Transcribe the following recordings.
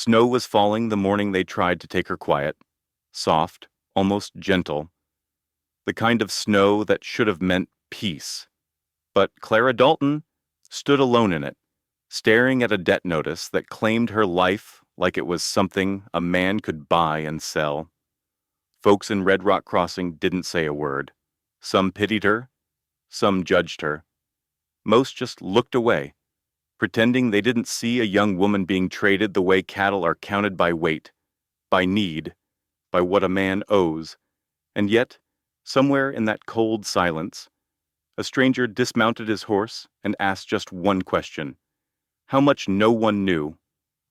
Snow was falling the morning they tried to take her quiet, soft, almost gentle, the kind of snow that should have meant peace. But Clara Dalton stood alone in it, staring at a debt notice that claimed her life like it was something a man could buy and sell. Folks in Red Rock Crossing didn't say a word. Some pitied her, some judged her. Most just looked away, pretending they didn't see a young woman being traded the way cattle are counted by weight, by need, by what a man owes. And yet, somewhere in that cold silence, a stranger dismounted his horse and asked just one question. How much no one knew,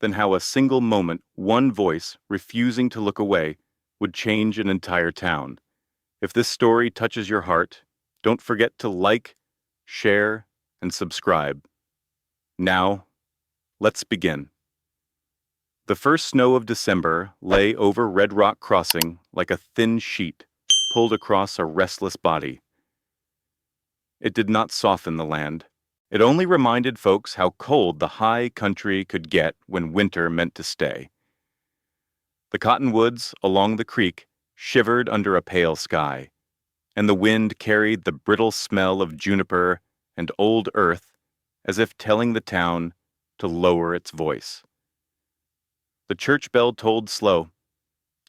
then how a single moment, one voice refusing to look away, would change an entire town. If this story touches your heart, don't forget to like, share, and subscribe. Now, let's begin. The first snow of December lay over Red Rock Crossing like a thin sheet pulled across a restless body. It did not soften the land. It only reminded folks how cold the high country could get when winter meant to stay. The cottonwoods along the creek shivered under a pale sky, and the wind carried the brittle smell of juniper and old earth as if telling the town to lower its voice. The church bell tolled slow,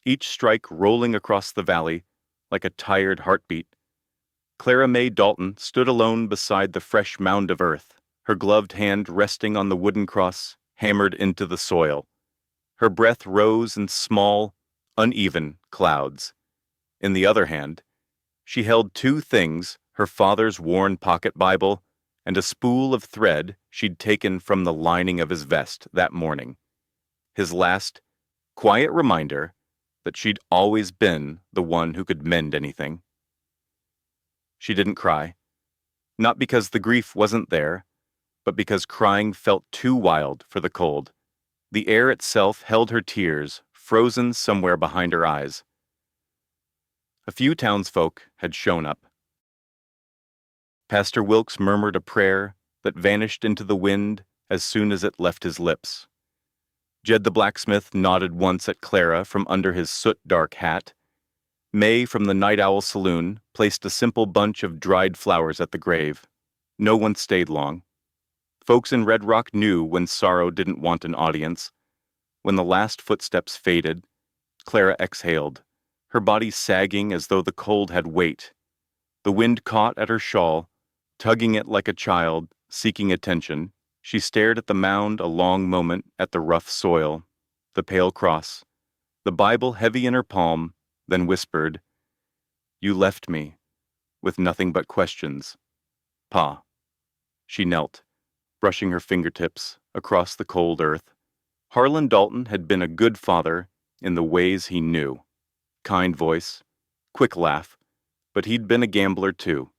each strike rolling across the valley like a tired heartbeat. Clara May Dalton stood alone beside the fresh mound of earth, her gloved hand resting on the wooden cross hammered into the soil. Her breath rose in small, uneven clouds. In the other hand, she held two things, her father's worn pocket Bible and a spool of thread she'd taken from the lining of his vest that morning. His last, quiet reminder that she'd always been the one who could mend anything. She didn't cry, not because the grief wasn't there, but because crying felt too wild for the cold. The air itself held her tears, frozen somewhere behind her eyes. A few townsfolk had shown up. Pastor Wilkes murmured a prayer that vanished into the wind as soon as it left his lips. Jed the blacksmith nodded once at Clara from under his soot-dark hat. May from the Night Owl Saloon placed a simple bunch of dried flowers at the grave. No one stayed long. Folks in Red Rock knew when sorrow didn't want an audience. When the last footsteps faded, Clara exhaled, her body sagging as though the cold had weight. The wind caught at her shawl, tugging it like a child, seeking attention. She stared at the mound a long moment, at the rough soil, the pale cross, the Bible heavy in her palm, then whispered, "You left me, with nothing but questions. Pa." She knelt, brushing her fingertips across the cold earth. Harlan Dalton had been a good father in the ways he knew. Kind voice, quick laugh, but he'd been a gambler too,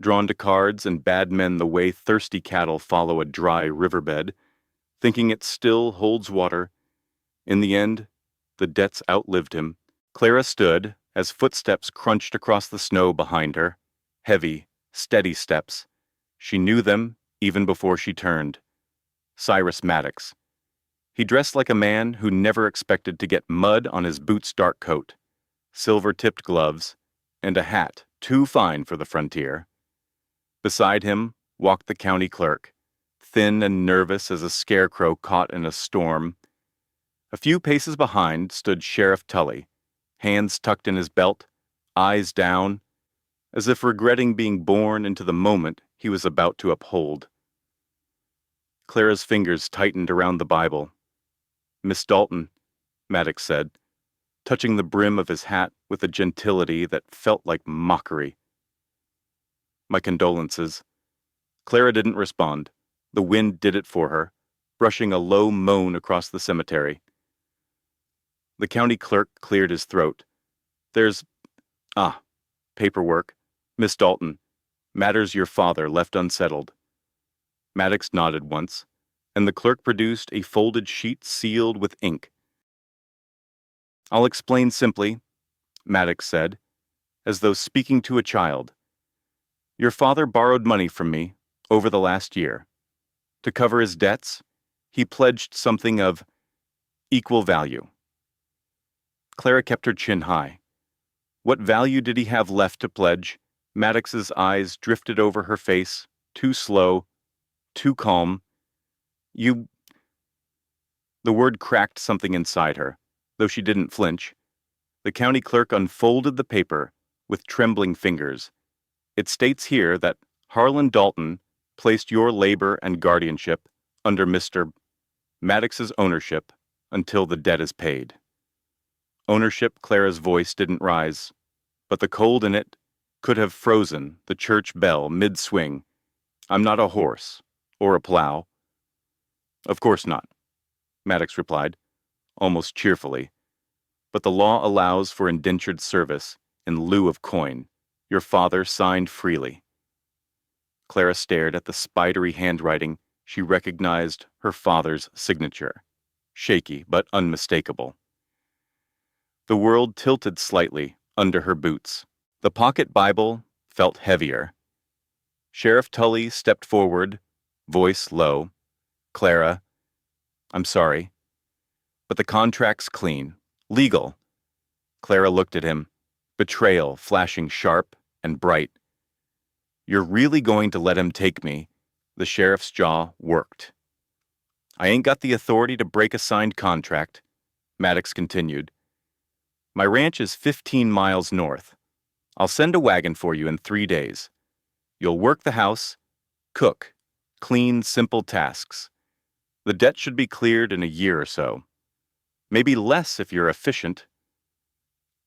drawn to cards and bad men the way thirsty cattle follow a dry riverbed, thinking it still holds water. In the end, the debts outlived him. Clara stood as footsteps crunched across the snow behind her, heavy, steady steps. She knew them even before she turned. Cyrus Maddox. He dressed like a man who never expected to get mud on his boots' dark coat, silver-tipped gloves, and a hat too fine for the frontier. Beside him walked the county clerk, thin and nervous as a scarecrow caught in a storm. A few paces behind stood Sheriff Tully, hands tucked in his belt, eyes down, as if regretting being born into the moment he was about to uphold. Clara's fingers tightened around the Bible. "Miss Dalton," Maddox said, touching the brim of his hat with a gentility that felt like mockery. "My condolences." Clara didn't respond. The wind did it for her, brushing a low moan across the cemetery. The county clerk cleared his throat. "There's, paperwork. Miss Dalton, matters your father left unsettled." Maddox nodded once, and the clerk produced a folded sheet sealed with ink. "I'll explain simply," Maddox said, as though speaking to a child. "Your father borrowed money from me over the last year. To cover his debts, he pledged something of Equal value. Clara kept her chin high. What value did he have left to pledge? Maddox's eyes drifted over her face, too slow, too calm. You... The word cracked something inside her, though she didn't flinch. The county clerk unfolded the paper with trembling fingers. It states here that Harlan Dalton placed your labor and guardianship under Mr. Maddox's ownership until the debt is paid. Ownership, Clara's voice didn't rise, but the cold in it could have frozen the church bell mid-swing. I'm not a horse or a plow. Of course not, Maddox replied, almost cheerfully. But the law allows for indentured service in lieu of coin. Your father signed freely. Clara stared at the spidery handwriting. She recognized her father's signature, shaky but unmistakable. The world tilted slightly under her boots. The pocket Bible felt heavier. Sheriff Tully stepped forward, voice low. Clara, I'm sorry, but the contract's clean, legal. Clara looked at him, betrayal flashing sharp and bright. You're really going to let him take me? The sheriff's jaw worked. I ain't got the authority to break a signed contract, Maddox continued. My ranch is 15 miles north. I'll send a wagon for you in 3 days. You'll work the house, cook, clean, simple tasks. The debt should be cleared in a year or so. Maybe less if you're efficient.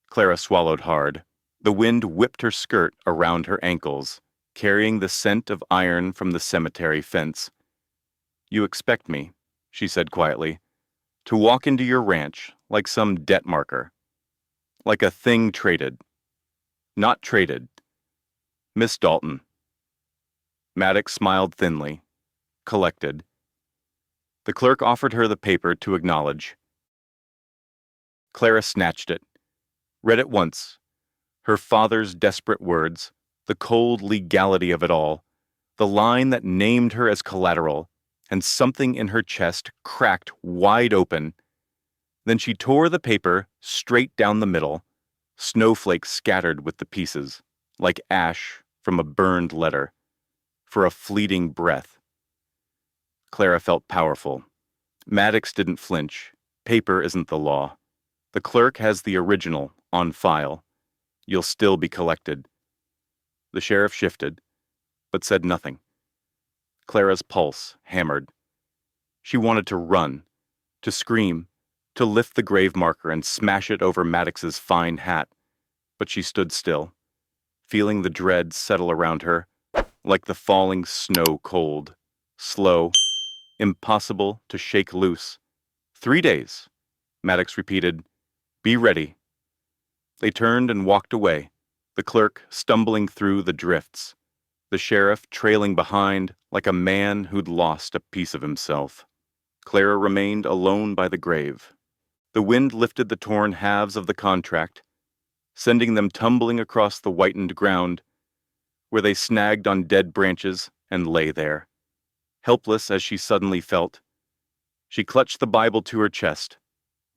Clara swallowed hard. The wind whipped her skirt around her ankles, carrying the scent of iron from the cemetery fence. You expect me, she said quietly, to walk into your ranch like some debt marker. Like a thing traded. Not traded. Miss Dalton. Maddox smiled thinly, collected. The clerk offered her the paper to acknowledge. Clara snatched it, read it once. Her father's desperate words, the cold legality of it all, the line that named her as collateral, and something in her chest cracked wide open. Then she tore the paper straight down the middle, snowflakes scattered with the pieces, like ash from a burned letter, for a fleeting breath. Clara felt powerful. Maddox didn't flinch. Paper isn't the law. The clerk has the original on file. You'll still be collected. The sheriff shifted, but said nothing. Clara's pulse hammered. She wanted to run, to scream, to lift the grave marker and smash it over Maddox's fine hat, but she stood still, feeling the dread settle around her, like the falling snow cold, slow, impossible to shake loose. 3 days, Maddox repeated. Be ready. They turned and walked away, the clerk stumbling through the drifts, the sheriff trailing behind like a man who'd lost a piece of himself. Clara remained alone by the grave. The wind lifted the torn halves of the contract, sending them tumbling across the whitened ground, where they snagged on dead branches and lay there, helpless as she suddenly felt. She clutched the Bible to her chest.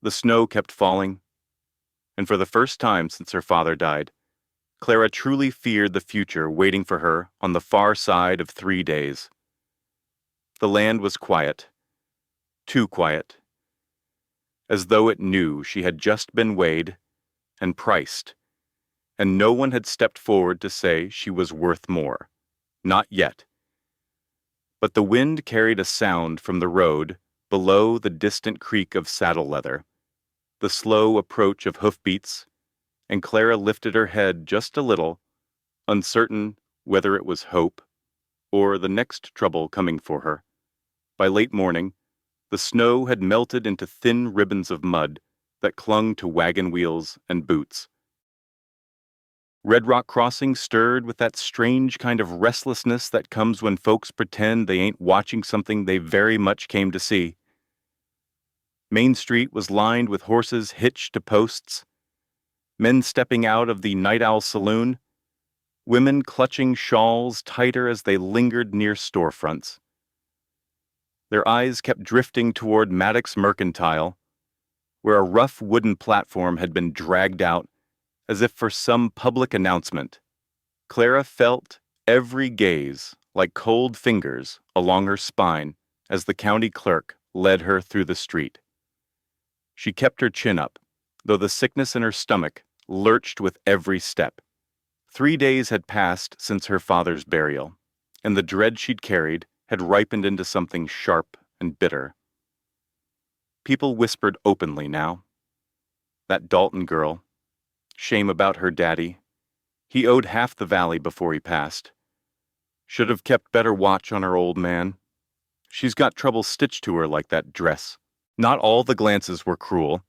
The snow kept falling, and for the first time since her father died, Clara truly feared the future waiting for her on the far side of 3 days. The land was quiet, too quiet, as though it knew she had just been weighed and priced, and no one had stepped forward to say she was worth more. Not yet. But the wind carried a sound from the road below, the distant creak of saddle leather, the slow approach of hoofbeats, and Clara lifted her head just a little, uncertain whether it was hope or the next trouble coming for her. By late morning, the snow had melted into thin ribbons of mud that clung to wagon wheels and boots. Red Rock Crossing stirred with that strange kind of restlessness that comes when folks pretend they ain't watching something they very much came to see. Main Street was lined with horses hitched to posts, men stepping out of the Night Owl Saloon, women clutching shawls tighter as they lingered near storefronts. Their eyes kept drifting toward Maddox Mercantile, where a rough wooden platform had been dragged out as if for some public announcement. Clara felt every gaze like cold fingers along her spine as the county clerk led her through the street. She kept her chin up, though the sickness in her stomach lurched with every step. 3 days had passed since her father's burial, and the dread she'd carried had ripened into something sharp and bitter. People whispered openly now. That Dalton girl. Shame about her daddy. He owed half the valley before he passed. Should have kept better watch on her old man. She's got trouble stitched to her like that dress. Not all the glances were cruel.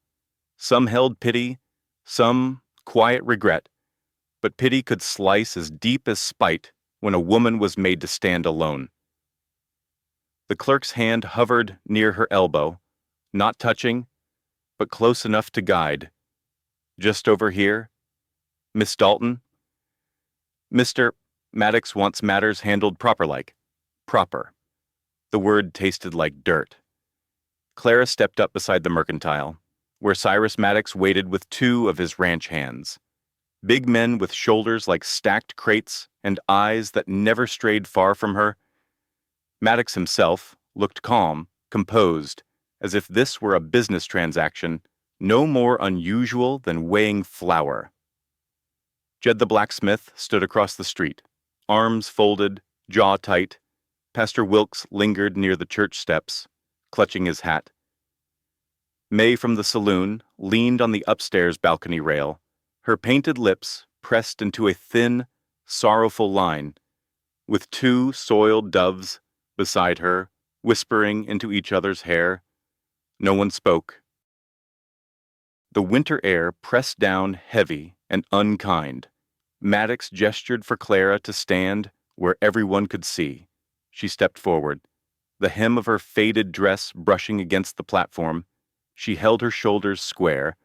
Some held pity, some quiet regret, but pity could slice as deep as spite when a woman was made to stand alone. The clerk's hand hovered near her elbow, not touching, but close enough to guide. Just over here, Miss Dalton. Mr. Maddox wants matters handled proper-like. Proper. The word tasted like dirt. Clara stepped up beside the mercantile, where Cyrus Maddox waited with 2 of his ranch hands. Big men with shoulders like stacked crates and eyes that never strayed far from her. Maddox himself looked calm, composed, as if this were a business transaction no more unusual than weighing flour. Jed the blacksmith stood across the street, arms folded, jaw tight. Pastor Wilkes lingered near the church steps, clutching his hat. May from the saloon leaned on the upstairs balcony rail, her painted lips pressed into a thin, sorrowful line, with 2 soiled doves beside her, whispering into each other's hair. No one spoke. The winter air pressed down heavy and unkind. Maddox gestured for Clara to stand where everyone could see. She stepped forward, the hem of her faded dress brushing against the platform. She held her shoulders square,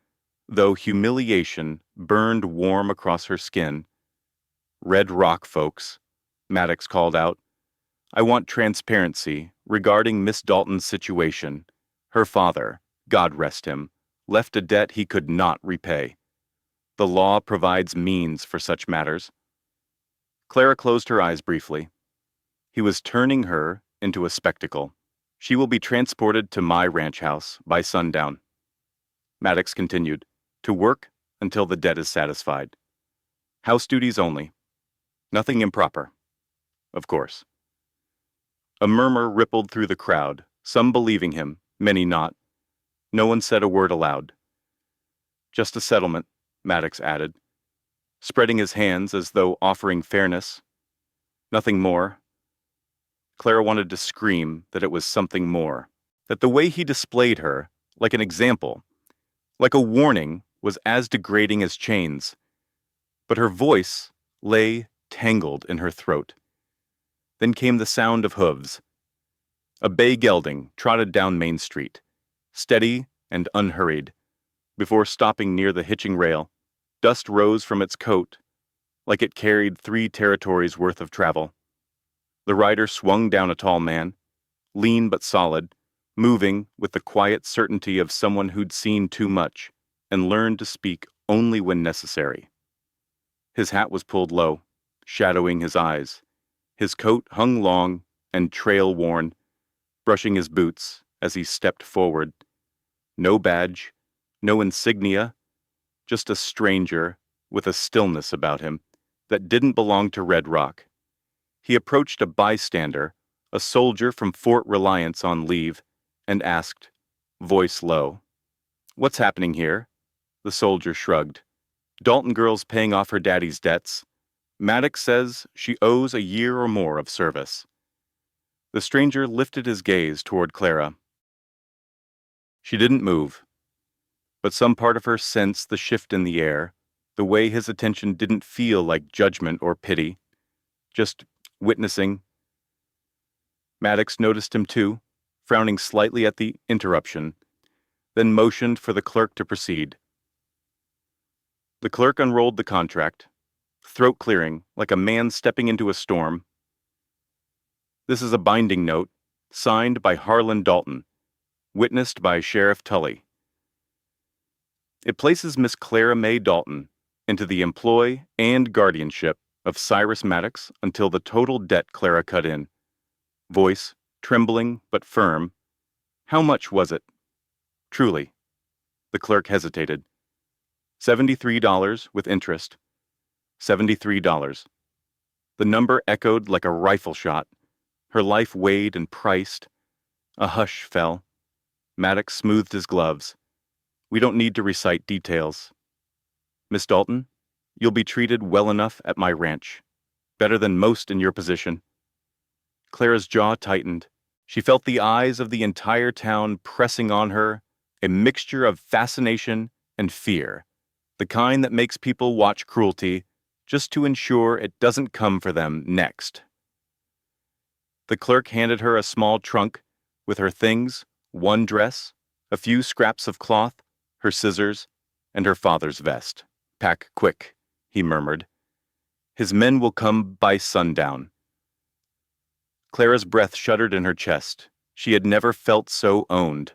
though humiliation burned warm across her skin. "Red Rock, folks," Maddox called out. "I want transparency regarding Miss Dalton's situation. Her father, God rest him, left a debt he could not repay. The law provides means for such matters." Clara closed her eyes briefly. He was turning her into a spectacle. "She will be transported to my ranch house by sundown." Maddox continued, "To work until the debt is satisfied. House duties only. Nothing improper. Of course." A murmur rippled through the crowd, some believing him, many not. No one said a word aloud. "Just a settlement," Maddox added, spreading his hands as though offering fairness. Nothing more. Clara wanted to scream that it was something more, that the way he displayed her, like an example, like a warning, was as degrading as chains. But her voice lay tangled in her throat. Then came the sound of hooves. A bay gelding trotted down Main Street, steady and unhurried. Before stopping near the hitching rail, dust rose from its coat, like it carried 3 territories' worth of travel. The rider swung down a tall man, lean but solid, moving with the quiet certainty of someone who'd seen too much and learned to speak only when necessary. His hat was pulled low, shadowing his eyes. His coat hung long and trail-worn, brushing his boots as he stepped forward. No badge, no insignia, just a stranger with a stillness about him that didn't belong to Red Rock. He approached a bystander, a soldier from Fort Reliance on leave, and asked, voice low, "What's happening here?" The soldier shrugged. "Dalton girl's paying off her daddy's debts. Maddox says she owes a year or more of service." The stranger lifted his gaze toward Clara. She didn't move, but some part of her sensed the shift in the air, the way his attention didn't feel like judgment or pity, just witnessing. Maddox noticed him too, frowning slightly at the interruption, then motioned for the clerk to proceed. The clerk unrolled the contract, throat clearing like a man stepping into a storm. "This is a binding note, signed by Harlan Dalton, witnessed by Sheriff Tully." It places Miss Clara May Dalton into the employ and guardianship of Cyrus Maddox until the total debt Clara cut in. Voice, trembling but firm. How much was it? Truly. The clerk hesitated. $73 with interest. $73. The number echoed like a rifle shot. Her life weighed and priced. A hush fell. Maddox smoothed his gloves. We don't need to recite details. Miss Dalton, you'll be treated well enough at my ranch. Better than most in your position. Clara's jaw tightened. She felt the eyes of the entire town pressing on her, a mixture of fascination and fear, the kind that makes people watch cruelty just to ensure it doesn't come for them next. The clerk handed her a small trunk with her things, one dress, a few scraps of cloth, her scissors, and her father's vest. Pack quick, he murmured. His men will come by sundown. Clara's breath shuddered in her chest. She had never felt so owned.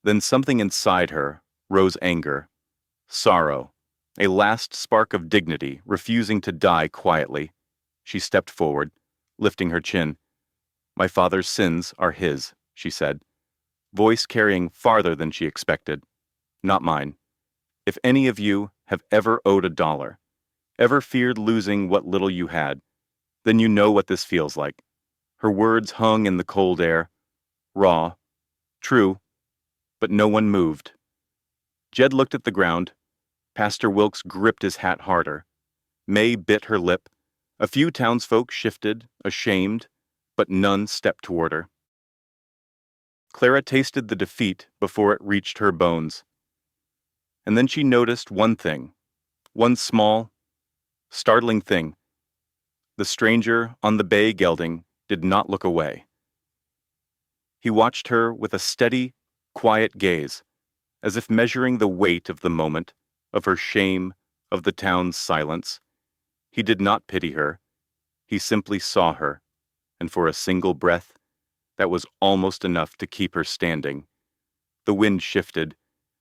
Then something inside her rose anger, sorrow, a last spark of dignity refusing to die quietly. She stepped forward, lifting her chin. My father's sins are his, she said, voice carrying farther than she expected. Not mine. If any of you have ever owed $1, ever feared losing what little you had, then you know what this feels like. Her words hung in the cold air, raw, true, but no one moved. Jed looked at the ground. Pastor Wilkes gripped his hat harder. May bit her lip. A few townsfolk shifted, ashamed, but none stepped toward her. Clara tasted the defeat before it reached her bones. And then she noticed one thing, one small, startling thing. The stranger on the bay gelding did not look away. He watched her with a steady, quiet gaze, as if measuring the weight of the moment, of her shame, of the town's silence. He did not pity her. He simply saw her, and for a single breath, that was almost enough to keep her standing. The wind shifted.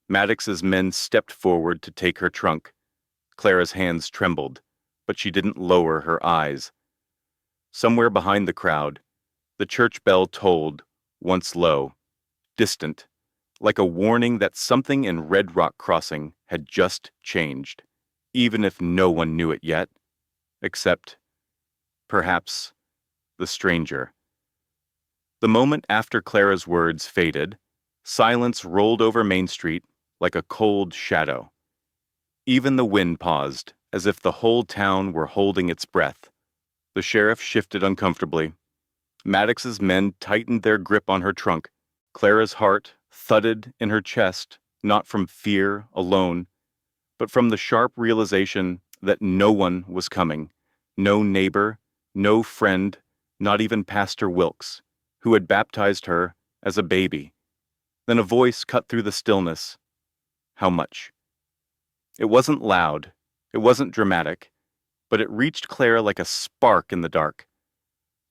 Maddox's men stepped forward to take her trunk. Clara's hands trembled, but she didn't lower her eyes. Somewhere behind the crowd, the church bell tolled, once low, distant, like a warning that something in Red Rock Crossing had just changed, even if no one knew it yet, except, perhaps, the stranger. The moment after Clara's words faded, silence rolled over Main Street like a cold shadow. Even the wind paused, as if the whole town were holding its breath. The sheriff shifted uncomfortably. Maddox's men tightened their grip on her trunk. Clara's heart thudded in her chest, not from fear alone, but from the sharp realization that no one was coming. No neighbor, no friend, not even Pastor Wilkes, who had baptized her as a baby. Then a voice cut through the stillness. How much? It wasn't loud. It wasn't dramatic. But it reached Clara like a spark in the dark.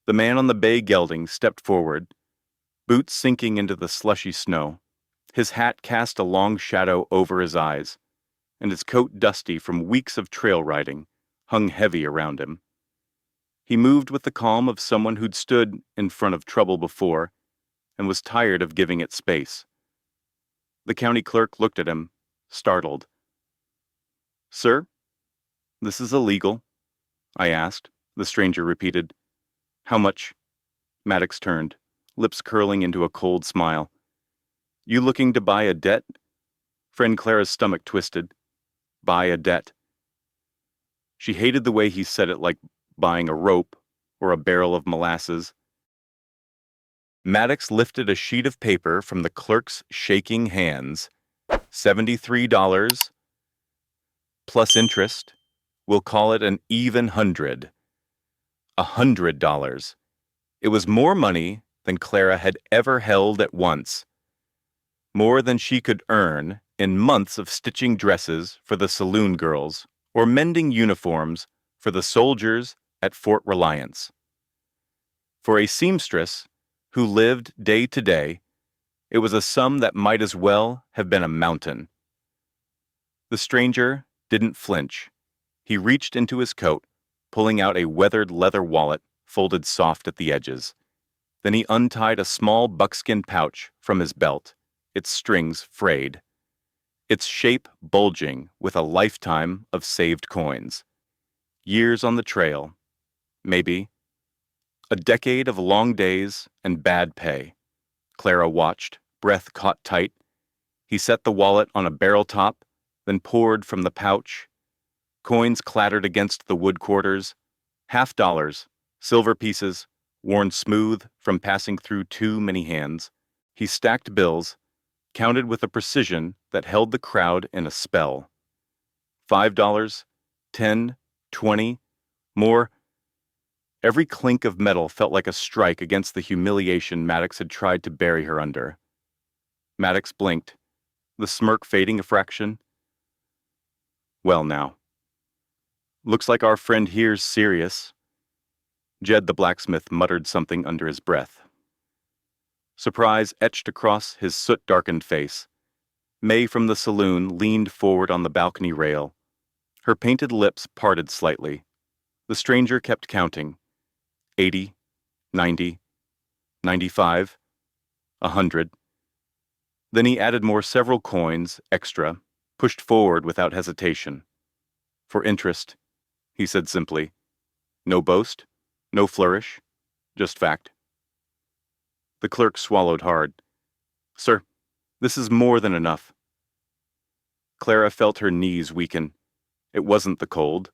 The man on the bay gelding stepped forward, boots sinking into the slushy snow. His hat cast a long shadow over his eyes, and his coat, dusty from weeks of trail riding, hung heavy around him. He moved with the calm of someone who'd stood in front of trouble before and was tired of giving it space. The county clerk looked at him, startled. Sir, this is illegal, I asked. The stranger repeated. How much? Maddox turned, lips curling into a cold smile. You looking to buy a debt? Friend Clara's stomach twisted. Buy a debt. She hated the way he said it, like buying a rope or a barrel of molasses. Maddox lifted a sheet of paper from the clerk's shaking hands. $73 plus interest. We'll call it an even 100. $100. It was more money than Clara had ever held at once. More than she could earn in months of stitching dresses for the saloon girls or mending uniforms for the soldiers at Fort Reliance. For a seamstress who lived day to day, it was a sum that might as well have been a mountain. The stranger didn't flinch. He reached into his coat, pulling out a weathered leather wallet folded soft at the edges. Then he untied a small buckskin pouch from his belt, its strings frayed, its shape bulging with a lifetime of saved coins. Years on the trail, maybe. A decade of long days and bad pay. Clara watched, breath caught tight. He set the wallet on a barrel top, then poured from the pouch. Coins clattered against the wood quarters. $50, silver pieces, worn smooth from passing through too many hands. He stacked bills, counted with a precision that held the crowd in a spell. $5, 10, 20, more. Every clink of metal felt like a strike against the humiliation Maddox had tried to bury her under. Maddox blinked, the smirk fading a fraction. Well now. Looks like our friend here's serious. Jed the blacksmith muttered something under his breath. Surprise etched across his soot-darkened face. May from the saloon leaned forward on the balcony rail. Her painted lips parted slightly. The stranger kept counting. 80, 90, 95, 100. Then he added more several coins, extra, pushed forward without hesitation. For interest, he said simply. No boast, no flourish, just fact. The clerk swallowed hard. Sir, this is more than enough. Clara felt her knees weaken. It wasn't the cold.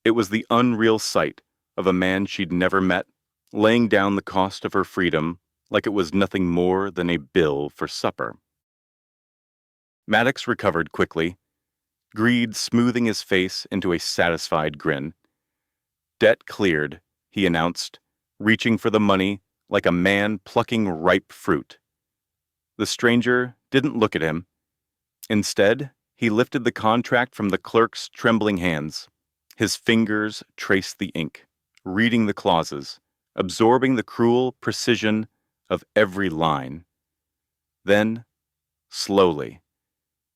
It was the unreal sight of a man she'd never met, laying down the cost of her freedom like it was nothing more than a bill for supper. Maddox recovered quickly, greed smoothing his face into a satisfied grin. Debt cleared, he announced, reaching for the money like a man plucking ripe fruit. The stranger didn't look at him. Instead, he lifted the contract from the clerk's trembling hands. His fingers traced the ink, reading the clauses, absorbing the cruel precision of every line. Then, slowly,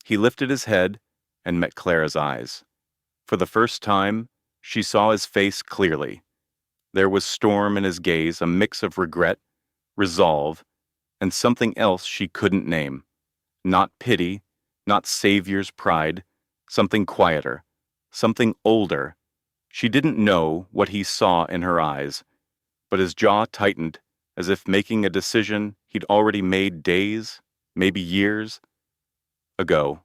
he lifted his head and met Clara's eyes. For the first time, she saw his face clearly. There was storm in his gaze, a mix of regret, resolve, and something else she couldn't name. Not pity, not savior's pride, something quieter, something older. She didn't know what he saw in her eyes, but his jaw tightened as if making a decision he'd already made days, maybe years, ago.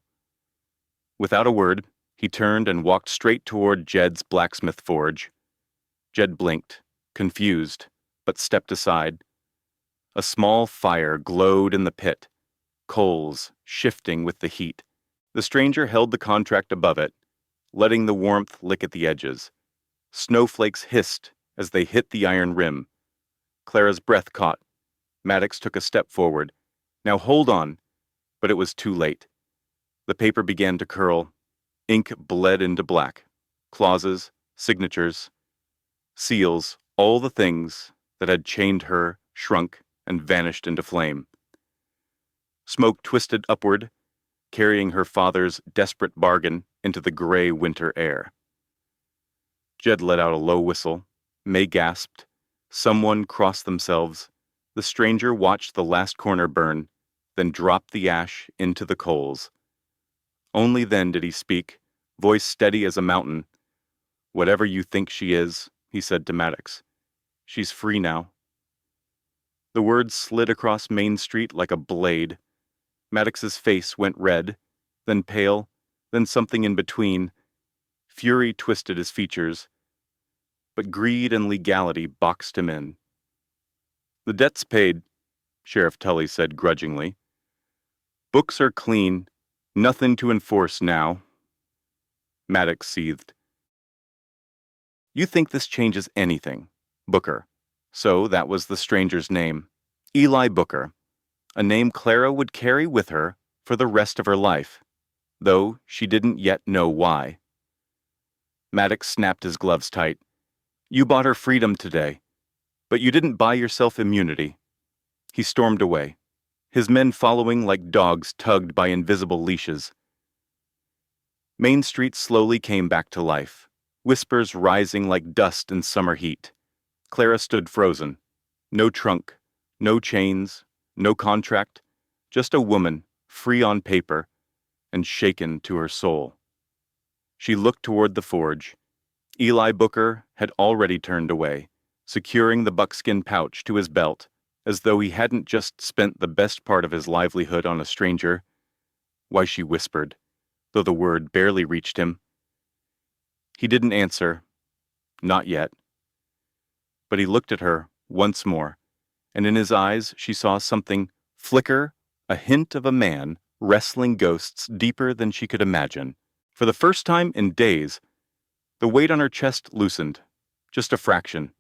Without a word, he turned and walked straight toward Jed's blacksmith forge. Jed blinked, confused, but stepped aside. A small fire glowed in the pit, coals shifting with the heat. The stranger held the contract above it, letting the warmth lick at the edges. Snowflakes hissed as they hit the iron rim. Clara's breath caught. Maddox took a step forward. Now hold on. But it was too late. The paper began to curl. Ink bled into black. Clauses, signatures, seals, all the things that had chained her, shrunk, and vanished into flame. Smoke twisted upward, carrying her father's desperate bargain into the gray winter air. Jed let out a low whistle. May gasped. Someone crossed themselves. The stranger watched the last corner burn, then dropped the ash into the coals. Only then did he speak, voice steady as a mountain. Whatever you think she is, he said to Maddox. She's free now. The words slid across Main Street like a blade. Maddox's face went red, then pale, then something in between. Fury twisted his features, but greed and legality boxed him in. The debt's paid, Sheriff Tully said grudgingly. Books are clean, nothing to enforce now. Maddox seethed. You think this changes anything? Booker. So that was the stranger's name. Eli Booker. A name Clara would carry with her for the rest of her life, though she didn't yet know why. Maddox snapped his gloves tight. You bought her freedom today, but you didn't buy yourself immunity. He stormed away, his men following like dogs tugged by invisible leashes. Main Street slowly came back to life, whispers rising like dust in summer heat. Clara stood frozen. No trunk, no chains, no contract, just a woman, free on paper, and shaken to her soul. She looked toward the forge. Eli Booker had already turned away, securing the buckskin pouch to his belt, as though he hadn't just spent the best part of his livelihood on a stranger. Why, she whispered, though the word barely reached him. He didn't answer. Not yet. But he looked at her once more, and in his eyes she saw something flicker, a hint of a man wrestling ghosts deeper than she could imagine. For the first time in days, the weight on her chest loosened, just a fraction,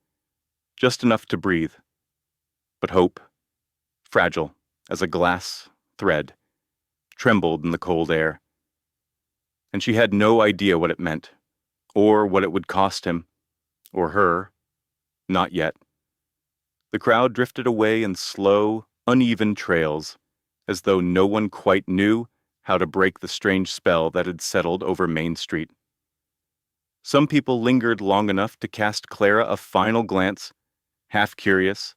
just enough to breathe. But hope, fragile as a glass thread, trembled in the cold air. And she had no idea what it meant, or what it would cost him, or her, not yet. The crowd drifted away in slow, uneven trails, as though no one quite knew how to break the strange spell that had settled over Main Street. Some people lingered long enough to cast Clara a final glance, half curious,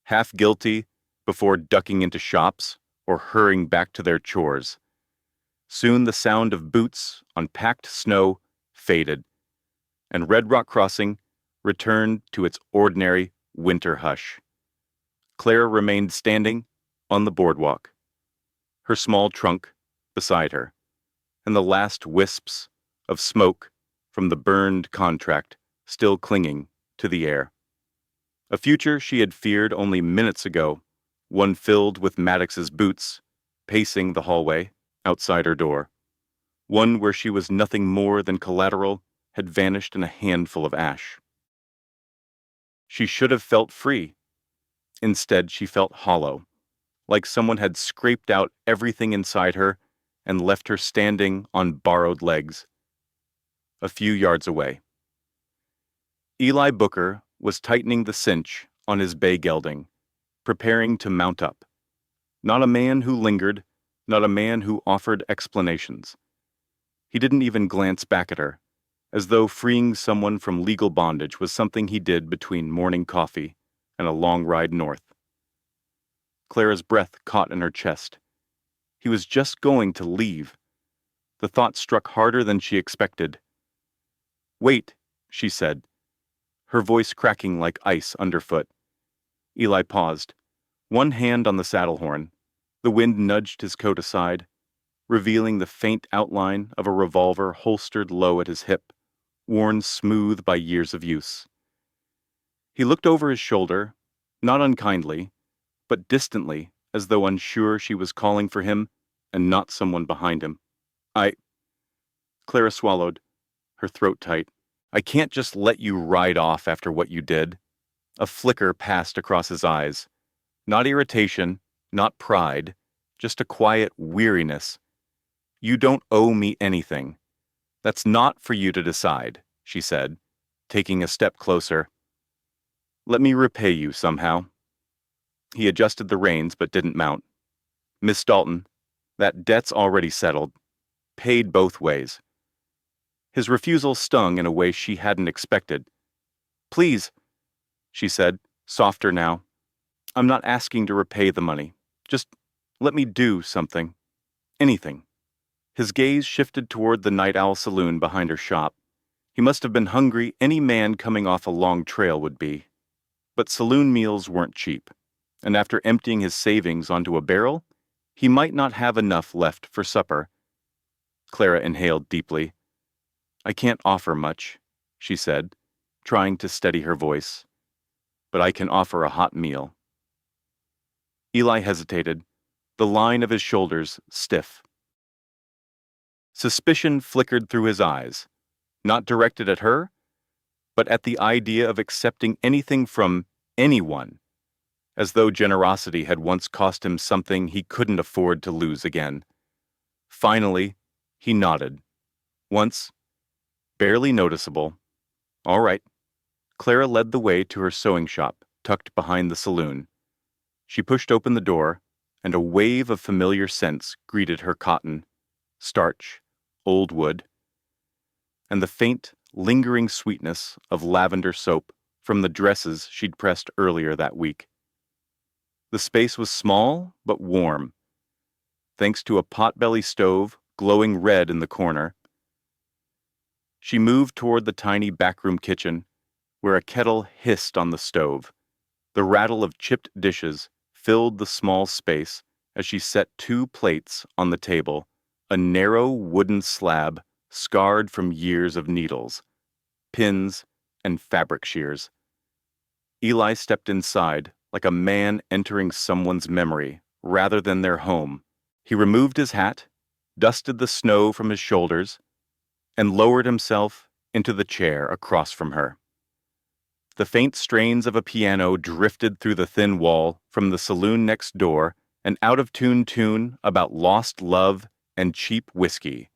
half guilty, before ducking into shops or hurrying back to their chores. Soon the sound of boots on packed snow faded, and Red Rock Crossing returned to its ordinary winter hush. Clara remained standing on the boardwalk, her small trunk beside her, and the last wisps of smoke from the burned contract still clinging to the air. A future she had feared only minutes ago, one filled with Maddox's boots, pacing the hallway outside her door. One where she was nothing more than collateral had vanished in a handful of ash. She should have felt free. Instead, she felt hollow, like someone had scraped out everything inside her and left her standing on borrowed legs. A few yards away, Eli Booker was tightening the cinch on his bay gelding, preparing to mount up. Not a man who lingered, not a man who offered explanations. He didn't even glance back at her, as though freeing someone from legal bondage was something he did between morning coffee and a long ride north. Clara's breath caught in her chest. He was just going to leave. The thought struck harder than she expected. "Wait," she said, her voice cracking like ice underfoot. Eli paused, one hand on the saddle horn. The wind nudged his coat aside, revealing the faint outline of a revolver holstered low at his hip, worn smooth by years of use. He looked over his shoulder, not unkindly, but distantly, as though unsure she was calling for him and not someone behind him. Clara swallowed, her throat tight. "I can't just let you ride off after what you did." A flicker passed across his eyes. Not irritation, not pride, just a quiet weariness. "You don't owe me anything. That's not for you to decide," she said, taking a step closer. "Let me repay you somehow." He adjusted the reins but didn't mount. "Miss Dalton, that debt's already settled. Paid both ways." His refusal stung in a way she hadn't expected. "Please," she said, softer now. "I'm not asking to repay the money. Just let me do something. Anything." His gaze shifted toward the Night Owl Saloon behind her shop. He must have been hungry any man coming off a long trail would be. But saloon meals weren't cheap, and after emptying his savings onto a barrel, he might not have enough left for supper. Clara inhaled deeply. "I can't offer much," she said, trying to steady her voice. "But I can offer a hot meal." Eli hesitated, the line of his shoulders stiff. Suspicion flickered through his eyes, not directed at her, but at the idea of accepting anything from anyone, as though generosity had once cost him something he couldn't afford to lose again. Finally, he nodded. Once, barely noticeable. "All right." Clara led the way to her sewing shop, tucked behind the saloon. She pushed open the door, and a wave of familiar scents greeted her: cotton, starch, old wood, and the faint, lingering sweetness of lavender soap from the dresses she'd pressed earlier that week. The space was small but warm, thanks to a potbelly stove glowing red in the corner. She moved toward the tiny backroom kitchen, where a kettle hissed on the stove. The rattle of chipped dishes filled the small space as she set two plates on the table, a narrow wooden slab scarred from years of needles, pins, and fabric shears. Eli stepped inside like a man entering someone's memory rather than their home. He removed his hat, dusted the snow from his shoulders, and lowered himself into the chair across from her. The faint strains of a piano drifted through the thin wall from the saloon next door, an out-of-tune tune about lost love and cheap whiskey.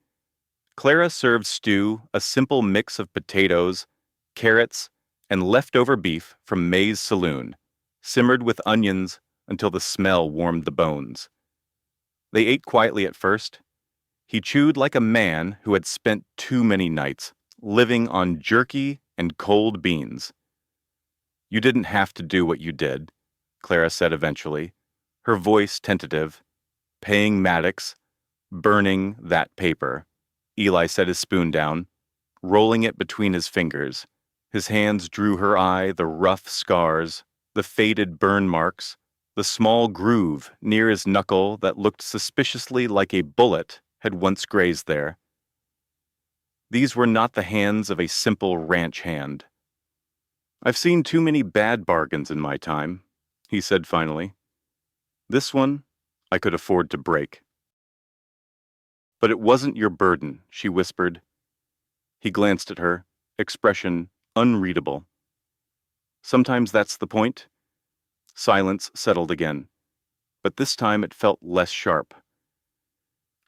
Clara served stew, a simple mix of potatoes, carrots, and leftover beef from May's saloon, simmered with onions until the smell warmed the bones. They ate quietly at first. He chewed like a man who had spent too many nights living on jerky and cold beans. "You didn't have to do what you did," Clara said eventually, her voice tentative. "Paying Maddox, burning that paper." Eli set his spoon down, rolling it between his fingers. His hands drew her eye the rough scars, the faded burn marks, the small groove near his knuckle that looked suspiciously like a bullet had once grazed there. These were not the hands of a simple ranch hand. "I've seen too many bad bargains in my time," he said finally. "This one, I could afford to break." "But it wasn't your burden," she whispered. He glanced at her, expression unreadable. "Sometimes that's the point." Silence settled again, but this time it felt less sharp.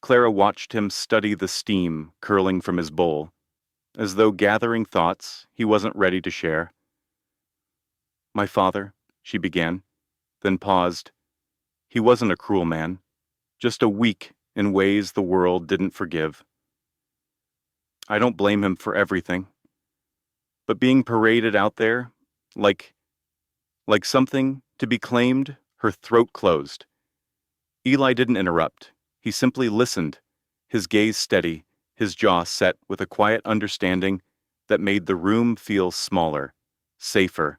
Clara watched him study the steam curling from his bowl, as though gathering thoughts he wasn't ready to share. "My father," she began, then paused. "He wasn't a cruel man, just a weak in ways the world didn't forgive. I don't blame him for everything. But being paraded out there, like something to be claimed," her throat closed. Eli didn't interrupt. He simply listened, his gaze steady, his jaw set with a quiet understanding that made the room feel smaller, safer.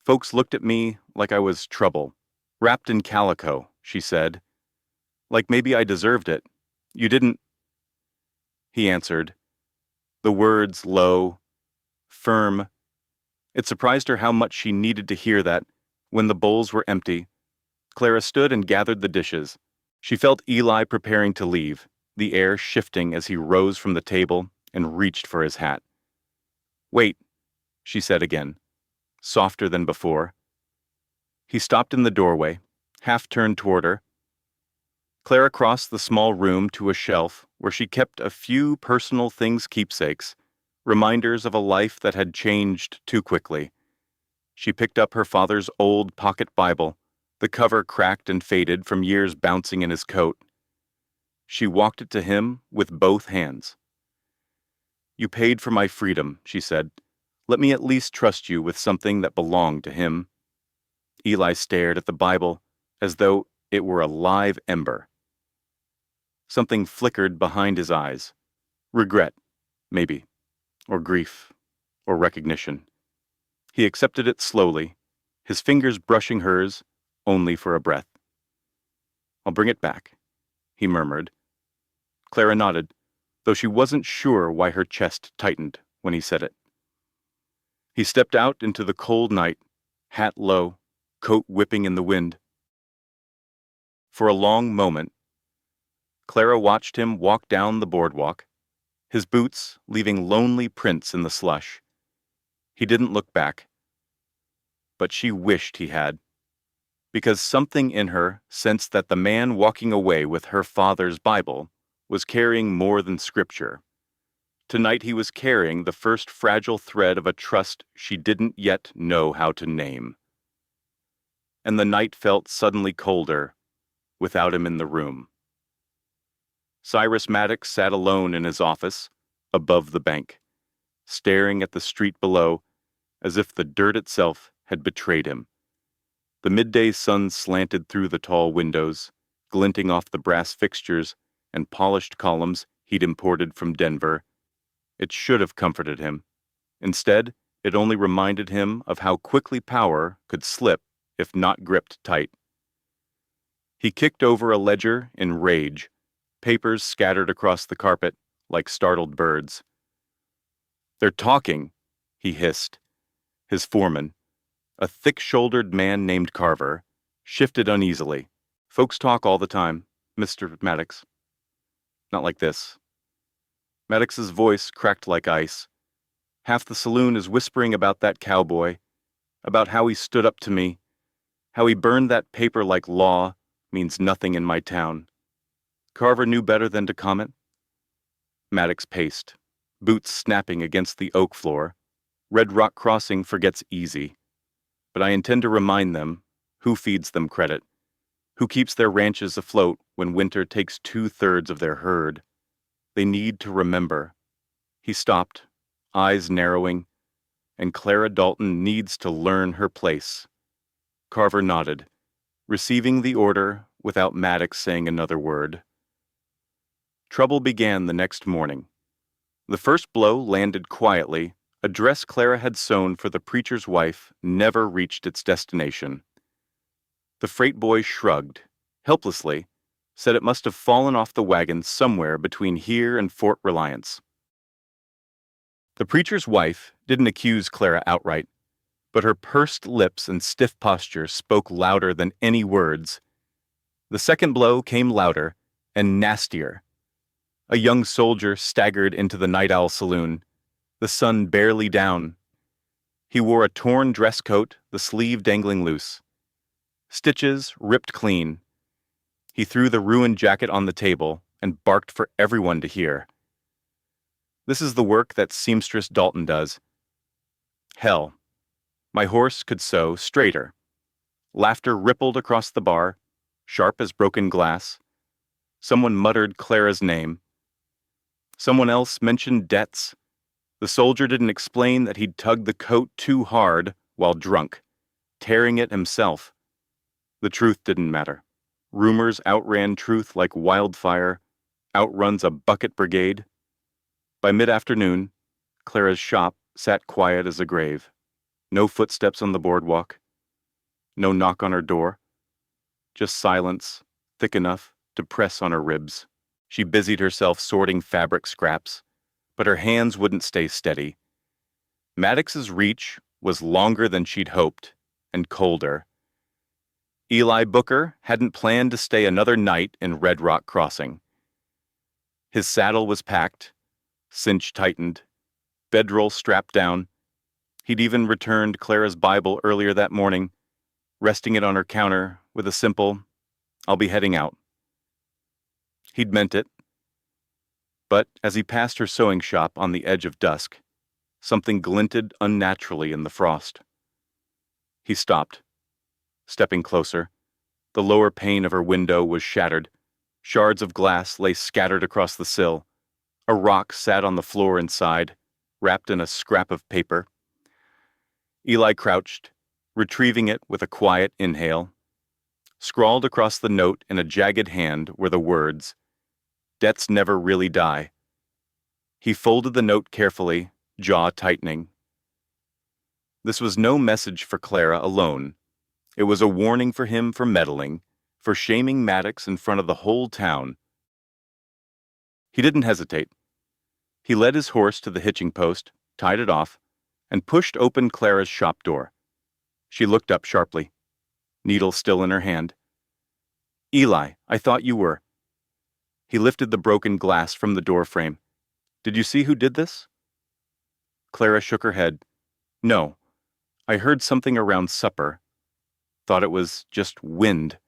"Folks looked at me like I was trouble, wrapped in calico," she said. "Like maybe I deserved it. You didn't—" He answered, the words low, firm. It surprised her how much she needed to hear that. When the bowls were empty, Clara stood and gathered the dishes. She felt Eli preparing to leave, the air shifting as he rose from the table and reached for his hat. "Wait," she said again, softer than before. He stopped in the doorway, half turned toward her. Clara crossed the small room to a shelf where she kept a few personal things keepsakes, reminders of a life that had changed too quickly. She picked up her father's old pocket Bible, the cover cracked and faded from years bouncing in his coat. She walked it to him with both hands. "You paid for my freedom," she said. "Let me at least trust you with something that belonged to him." Eli stared at the Bible as though it were a live ember. Something flickered behind his eyes. Regret, maybe, or grief, or recognition. He accepted it slowly, his fingers brushing hers, only for a breath. "I'll bring it back," he murmured. Clara nodded, though she wasn't sure why her chest tightened when he said it. He stepped out into the cold night, hat low, coat whipping in the wind. For a long moment, Clara watched him walk down the boardwalk, his boots leaving lonely prints in the slush. He didn't look back, but she wished he had, because something in her sensed that the man walking away with her father's Bible was carrying more than scripture. Tonight he was carrying the first fragile thread of a trust she didn't yet know how to name. And the night felt suddenly colder without him in the room. Cyrus Maddox sat alone in his office, above the bank, staring at the street below as if the dirt itself had betrayed him. The midday sun slanted through the tall windows, glinting off the brass fixtures and polished columns he'd imported from Denver. It should have comforted him. Instead, it only reminded him of how quickly power could slip if not gripped tight. He kicked over a ledger in rage, papers scattered across the carpet like startled birds. "They're talking," he hissed. His foreman, a thick-shouldered man named Carver, shifted uneasily. "Folks talk all the time, Mr. Maddox. Not like this." Maddox's voice cracked like ice. "Half the saloon is whispering about that cowboy, about how he stood up to me, how he burned that paper like law means nothing in my town." Carver knew better than to comment. Maddox paced, boots snapping against the oak floor. Red Rock Crossing forgets easy. But I intend to remind them who feeds them credit, who keeps their ranches afloat when winter takes 2/3 of their herd. They need to remember. He stopped, eyes narrowing, and Clara Dalton needs to learn her place. Carver nodded, receiving the order without Maddox saying another word. Trouble began the next morning. The first blow landed quietly. A dress Clara had sewn for the preacher's wife never reached its destination. The freight boy shrugged, helplessly, said it must have fallen off the wagon somewhere between here and Fort Reliance. The preacher's wife didn't accuse Clara outright, but her pursed lips and stiff posture spoke louder than any words. The second blow came louder and nastier. A young soldier staggered into the Night Owl saloon, the sun barely down. He wore a torn dress coat, the sleeve dangling loose. Stitches ripped clean. He threw the ruined jacket on the table and barked for everyone to hear. "This is the work that seamstress Dalton does. Hell, my horse could sew straighter." Laughter rippled across the bar, sharp as broken glass. Someone muttered Clara's name. Someone else mentioned debts. The soldier didn't explain that he'd tugged the coat too hard while drunk, tearing it himself. The truth didn't matter. Rumors outran truth like wildfire, outruns a bucket brigade. By mid-afternoon, Clara's shop sat quiet as a grave. No footsteps on the boardwalk. No knock on her door. Just silence, thick enough to press on her ribs. She busied herself sorting fabric scraps, but her hands wouldn't stay steady. Maddox's reach was longer than she'd hoped, and colder. Eli Booker hadn't planned to stay another night in Red Rock Crossing. His saddle was packed, cinch tightened, bedroll strapped down. He'd even returned Clara's Bible earlier that morning, resting it on her counter with a simple, "I'll be heading out." He'd meant it. But as he passed her sewing shop on the edge of dusk, something glinted unnaturally in the frost. He stopped, stepping closer. The lower pane of her window was shattered. Shards of glass lay scattered across the sill. A rock sat on the floor inside, wrapped in a scrap of paper. Eli crouched, retrieving it with a quiet inhale. Scrawled across the note in a jagged hand were the words, "Debts never really die." He folded the note carefully, jaw tightening. This was no message for Clara alone. It was a warning for him for meddling, for shaming Maddox in front of the whole town. He didn't hesitate. He led his horse to the hitching post, tied it off, and pushed open Clara's shop door. She looked up sharply, needle still in her hand. "Eli, I thought you were." He lifted the broken glass from the door frame. "Did you see who did this?" Clara shook her head. "No. I heard something around supper. Thought it was just wind."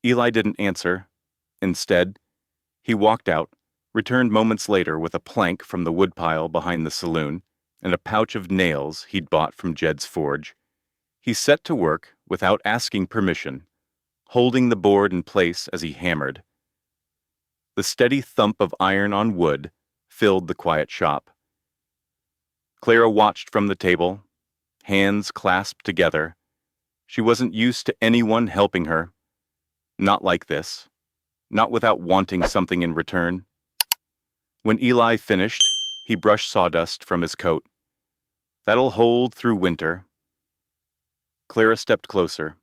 Eli didn't answer. Instead, he walked out, returned moments later with a plank from the woodpile behind the saloon and a pouch of nails he'd bought from Jed's forge. He set to work without asking permission, holding the board in place as he hammered. The steady thump of iron on wood filled the quiet shop. Clara watched from the table, hands clasped together. She wasn't used to anyone helping her. Not like this. Not without wanting something in return. When Eli finished, he brushed sawdust from his coat. That'll hold through winter. Clara stepped closer.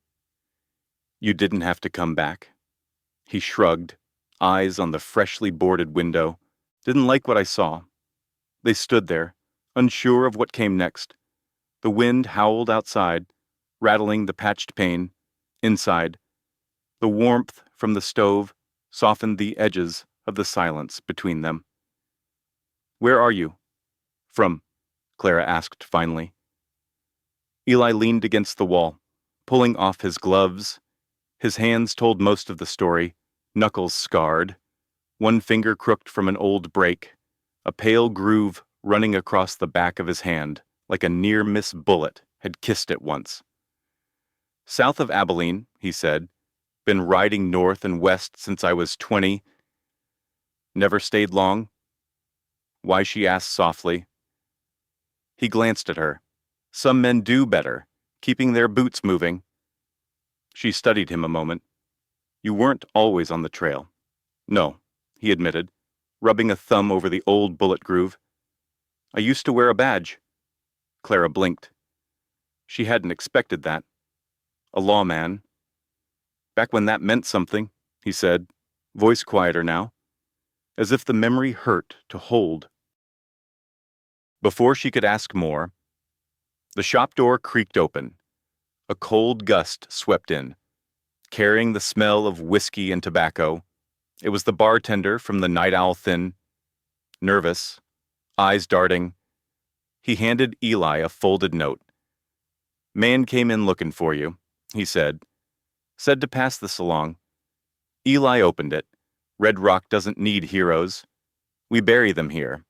You didn't have to come back. He shrugged, eyes on the freshly boarded window. Didn't like what I saw. They stood there, unsure of what came next. The wind howled outside, rattling the patched pane. Inside, the warmth from the stove softened the edges of the silence between them. Where are you? From, Clara asked finally. Eli leaned against the wall, pulling off his gloves. His hands told most of the story, knuckles scarred, one finger crooked from an old break, a pale groove running across the back of his hand, like a near-miss bullet had kissed it once. South of Abilene, he said, been riding north and west since I was 20. Never stayed long? Why, she asked softly. He glanced at her. Some men do better, keeping their boots moving. She studied him a moment. You weren't always on the trail. No, he admitted, rubbing a thumb over the old bullet groove. I used to wear a badge. Clara blinked. She hadn't expected that. A lawman. Back when that meant something, he said, voice quieter now, as if the memory hurt to hold. Before she could ask more, the shop door creaked open. A cold gust swept in, carrying the smell of whiskey and tobacco. It was the bartender from the Night Owl Thin. Nervous, eyes darting, he handed Eli a folded note. Man came in looking for you, he said. Said to pass this along. Eli opened it. Red Rock doesn't need heroes. We bury them here.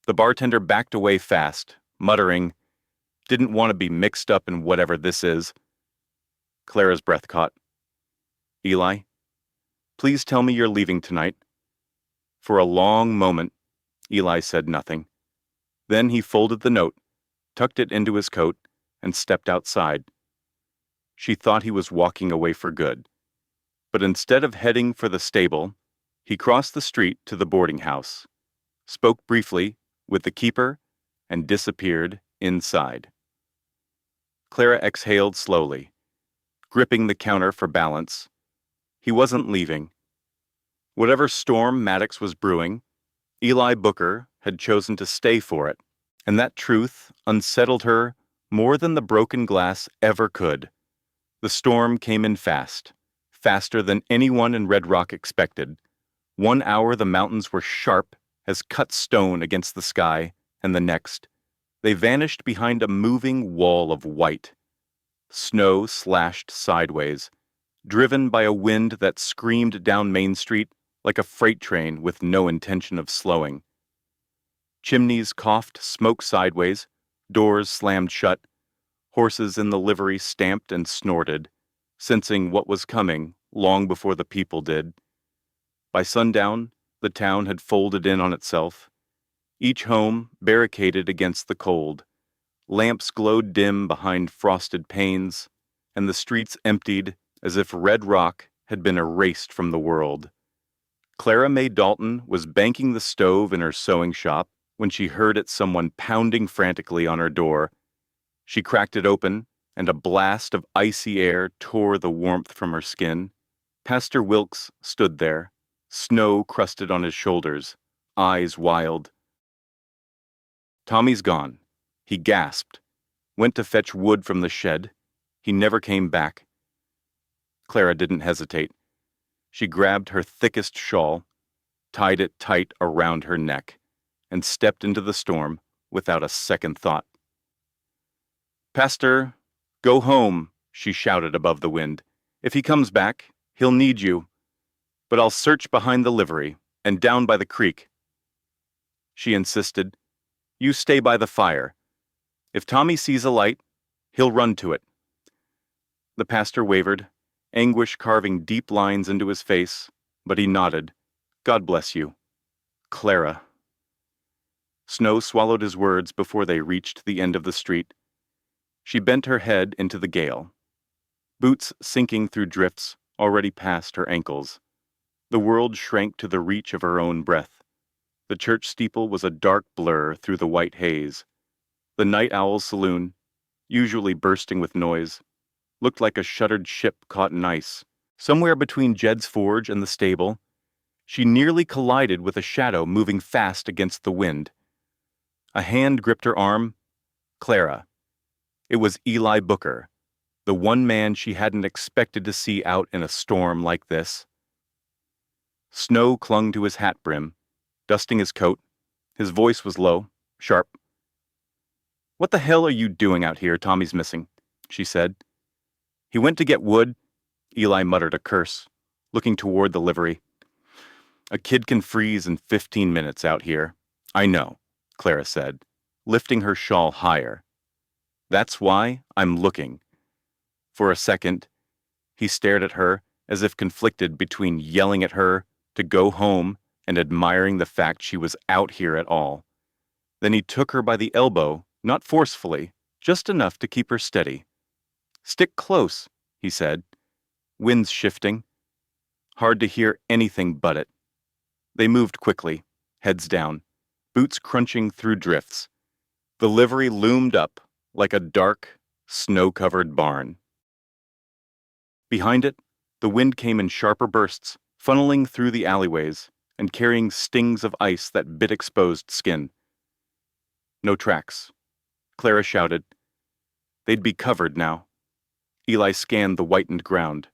The bartender backed away fast, muttering, didn't want to be mixed up in whatever this is. Clara's breath caught. Eli, please tell me you're leaving tonight. For a long moment, Eli said nothing. Then he folded the note, tucked it into his coat, and stepped outside. She thought he was walking away for good. But instead of heading for the stable, he crossed the street to the boarding house, spoke briefly with the keeper, and disappeared inside. Clara exhaled slowly, gripping the counter for balance. He wasn't leaving. Whatever storm Maddox was brewing, Eli Booker had chosen to stay for it, and that truth unsettled her more than the broken glass ever could. The storm came in fast, faster than anyone in Red Rock expected. 1 hour the mountains were sharp as cut stone against the sky, and the next, they vanished behind a moving wall of white. Snow slashed sideways, driven by a wind that screamed down Main Street like a freight train with no intention of slowing. Chimneys coughed smoke sideways, doors slammed shut, horses in the livery stamped and snorted, sensing what was coming long before the people did. By sundown, the town had folded in on itself, each home barricaded against the cold. Lamps glowed dim behind frosted panes, and the streets emptied as if Red Rock had been erased from the world. Clara Mae Dalton was banking the stove in her sewing shop when she heard it someone pounding frantically on her door. She cracked it open, and a blast of icy air tore the warmth from her skin. Pastor Wilkes stood there, snow crusted on his shoulders, eyes wild. Tommy's gone, he gasped, went to fetch wood from the shed. He never came back. Clara didn't hesitate. She grabbed her thickest shawl, tied it tight around her neck, and stepped into the storm without a second thought. Pastor, go home, she shouted above the wind. If he comes back, he'll need you. But I'll search behind the livery and down by the creek. She insisted, you stay by the fire. If Tommy sees a light, he'll run to it. The pastor wavered, anguish carving deep lines into his face, but he nodded. God bless you. Clara. Snow swallowed his words before they reached the end of the street. She bent her head into the gale. Boots sinking through drifts already past her ankles. The world shrank to the reach of her own breath. The church steeple was a dark blur through the white haze. The Night Owl's saloon, usually bursting with noise, looked like a shuttered ship caught in ice. Somewhere between Jed's forge and the stable, she nearly collided with a shadow moving fast against the wind. A hand gripped her arm. Clara. It was Eli Booker, the one man she hadn't expected to see out in a storm like this. Snow clung to his hat brim, dusting his coat. His voice was low, sharp. "What the hell are you doing out here? Tommy's missing," she said. "He went to get wood." Eli muttered a curse, looking toward the livery. "A kid can freeze in 15 minutes out here." "I know," Clara said, lifting her shawl higher. "That's why I'm looking." For a second, he stared at her as if conflicted between yelling at her to go home and admiring the fact she was out here at all. Then he took her by the elbow, not forcefully, just enough to keep her steady. "Stick close," he said. "Wind's shifting. Hard to hear anything but it." They moved quickly, heads down, boots crunching through drifts. The livery loomed up like a dark, snow-covered barn. Behind it, the wind came in sharper bursts, funneling through the alleyways and carrying stings of ice that bit exposed skin. No tracks. Clara shouted. They'd be covered now. Eli scanned the whitened ground.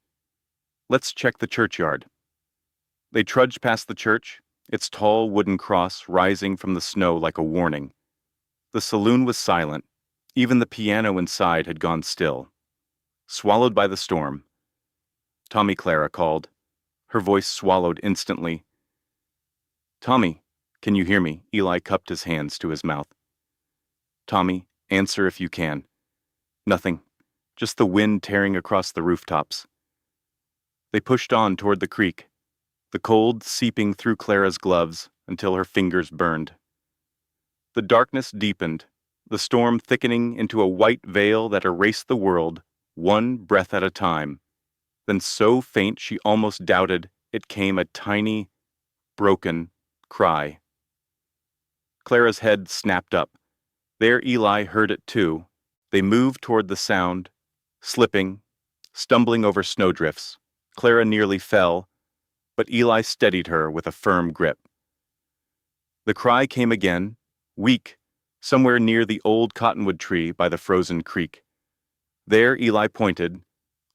"Let's check the churchyard." They trudged past the church, its tall wooden cross rising from the snow like a warning. The saloon was silent. Even the piano inside had gone still. Swallowed by the storm. "Tommy," Clara called. Her voice swallowed instantly. "Tommy, can you hear me?" Eli cupped his hands to his mouth. "Tommy, answer if you can." "Nothing. Just the wind tearing across the rooftops." They pushed on toward the creek, the cold seeping through Clara's gloves until her fingers burned. The darkness deepened, the storm thickening into a white veil that erased the world, one breath at a time, then so faint she almost doubted it came a tiny, broken cry. Clara's head snapped up. There Eli heard it too. They moved toward the sound, slipping, stumbling over snowdrifts. Clara nearly fell, but Eli steadied her with a firm grip. The cry came again, weak, somewhere near the old cottonwood tree by the frozen creek. There Eli pointed.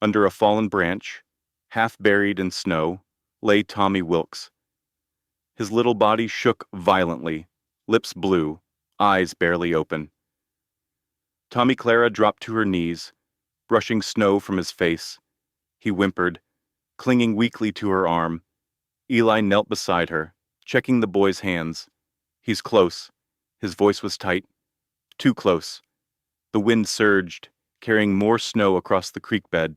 Under a fallen branch, half buried in snow, lay Tommy Wilkes. His little body shook violently, lips blue, eyes barely open. Tommy Clara dropped to her knees, brushing snow from his face. He whimpered, clinging weakly to her arm. Eli knelt beside her, checking the boy's hands. "He's close." His voice was tight. Too close. The wind surged, carrying more snow across the creek bed.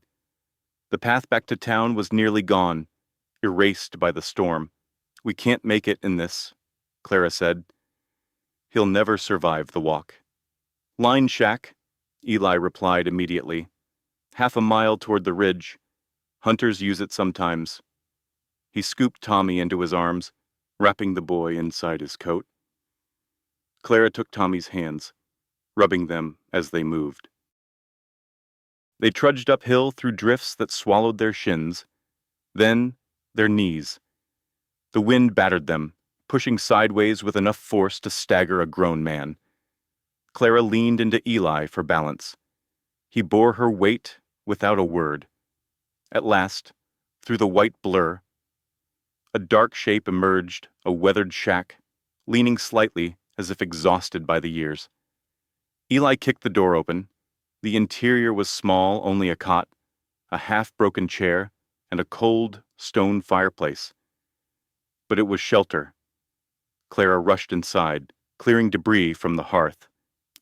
The path back to town was nearly gone, erased by the storm. "We can't make it in this," Clara said. "He'll never survive the walk." "Line shack," Eli replied immediately. "Half a mile toward the ridge. Hunters use it sometimes." He scooped Tommy into his arms, wrapping the boy inside his coat. Clara took Tommy's hands, rubbing them as they moved. They trudged uphill through drifts that swallowed their shins, then their knees. The wind battered them, pushing sideways with enough force to stagger a grown man. Clara leaned into Eli for balance. He bore her weight without a word. At last, through the white blur, a dark shape emerged, a weathered shack, leaning slightly as if exhausted by the years. Eli kicked the door open. The interior was small, only a cot, a half-broken chair, and a cold, stone fireplace. But it was shelter. Clara rushed inside, clearing debris from the hearth.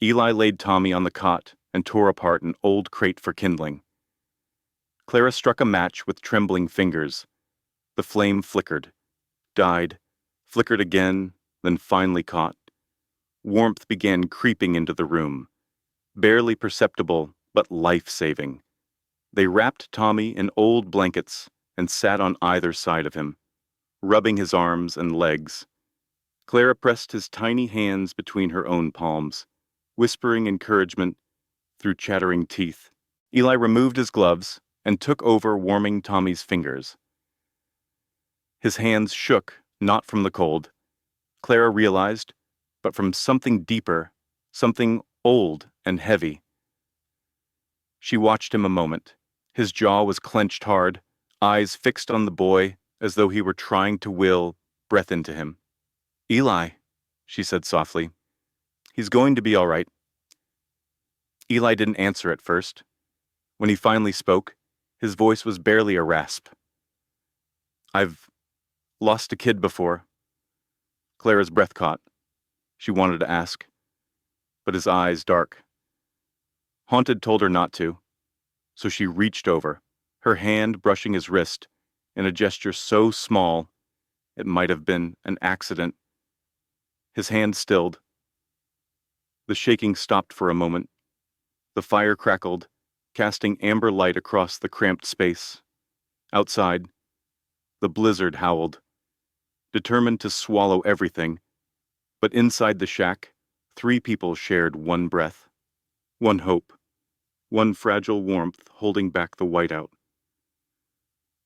Eli laid Tommy on the cot and tore apart an old crate for kindling. Clara struck a match with trembling fingers. The flame flickered, died, flickered again, then finally caught. Warmth began creeping into the room, barely perceptible but life-saving. They wrapped Tommy in old blankets and sat on either side of him, rubbing his arms and legs. Clara pressed his tiny hands between her own palms, whispering encouragement through chattering teeth. Eli removed his gloves and took over warming Tommy's fingers. His hands shook, not from the cold, Clara realized, but from something deeper, something old and heavy. She watched him a moment. His jaw was clenched hard, eyes fixed on the boy as though he were trying to will breath into him. "Eli," she said softly. "He's going to be all right." Eli didn't answer at first. When he finally spoke, his voice was barely a rasp. "I've lost a kid before." Clara's breath caught. She wanted to ask, but his eyes dark. Haunted told her not to, so she reached over, her hand brushing his wrist in a gesture so small it might have been an accident. His hand stilled. The shaking stopped for a moment. The fire crackled, casting amber light across the cramped space. Outside, the blizzard howled, determined to swallow everything. But inside the shack, 3 people shared one breath, one hope, one fragile warmth holding back the whiteout.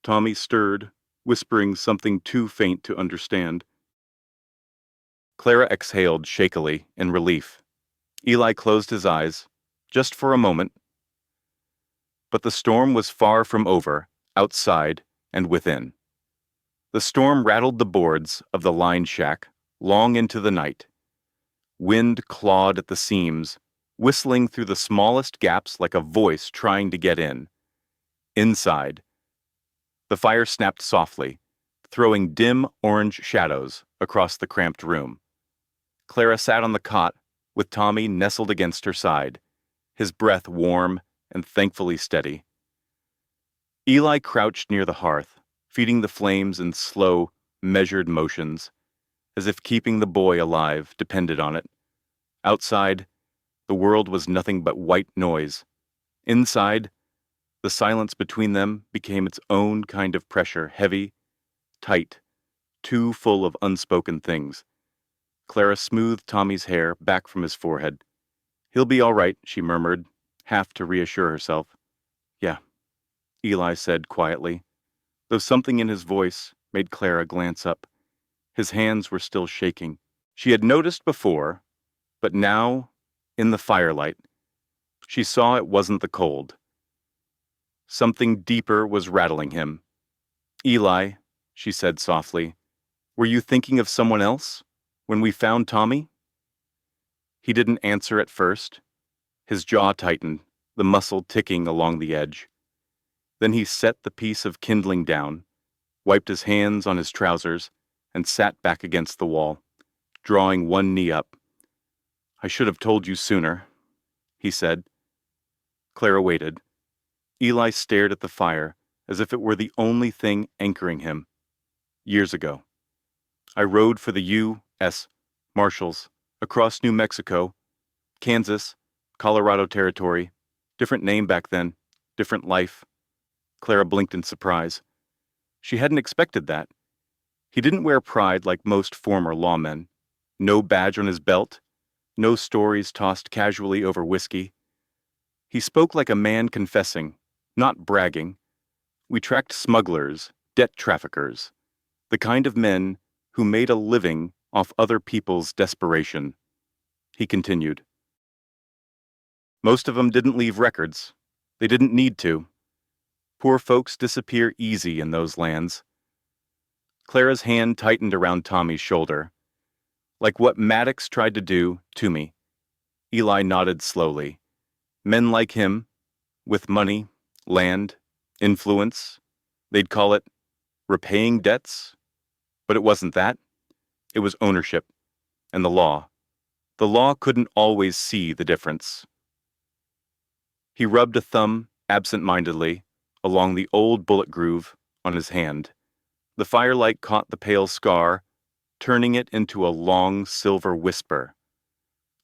Tommy stirred, whispering something too faint to understand. Clara exhaled shakily in relief. Eli closed his eyes, just for a moment. But the storm was far from over, outside and within. The storm rattled the boards of the lined shack long into the night. Wind clawed at the seams, whistling through the smallest gaps like a voice trying to get in. Inside, the fire snapped softly, throwing dim orange shadows across the cramped room. Clara sat on the cot, with Tommy nestled against her side, his breath warm and thankfully steady. Eli crouched near the hearth, feeding the flames in slow, measured motions, as if keeping the boy alive depended on it. Outside, the world was nothing but white noise. Inside, the silence between them became its own kind of pressure, heavy, tight, too full of unspoken things. Clara smoothed Tommy's hair back from his forehead. "He'll be all right," she murmured, half to reassure herself. "Yeah," Eli said quietly, though something in his voice made Clara glance up. His hands were still shaking. She had noticed before, but now, in the firelight, she saw it wasn't the cold. Something deeper was rattling him. "Eli," she said softly, "were you thinking of someone else when we found Tommy?" He didn't answer at first. His jaw tightened, the muscle ticking along the edge. Then he set the piece of kindling down, wiped his hands on his trousers, and sat back against the wall, drawing one knee up. "I should have told you sooner," he said. Clara waited. Eli stared at the fire as if it were the only thing anchoring him. "Years ago, I rode for the U.S. Marshals across New Mexico, Kansas, Colorado Territory. Different name back then, different life." Clara blinked in surprise. She hadn't expected that. He didn't wear pride like most former lawmen. No badge on his belt, no stories tossed casually over whiskey. He spoke like a man confessing, not bragging. "We tracked smugglers, debt traffickers, the kind of men who made a living off other people's desperation." He continued. "Most of them didn't leave records. They didn't need to. Poor folks disappear easy in those lands." Clara's hand tightened around Tommy's shoulder. "Like what Maddox tried to do to me." Eli nodded slowly. "Men like him, with money, land, influence, they'd call it repaying debts. But it wasn't that. It was ownership, and the law. The law couldn't always see the difference." He rubbed a thumb absent-mindedly along the old bullet groove on his hand. The firelight caught the pale scar, turning it into a long silver whisper.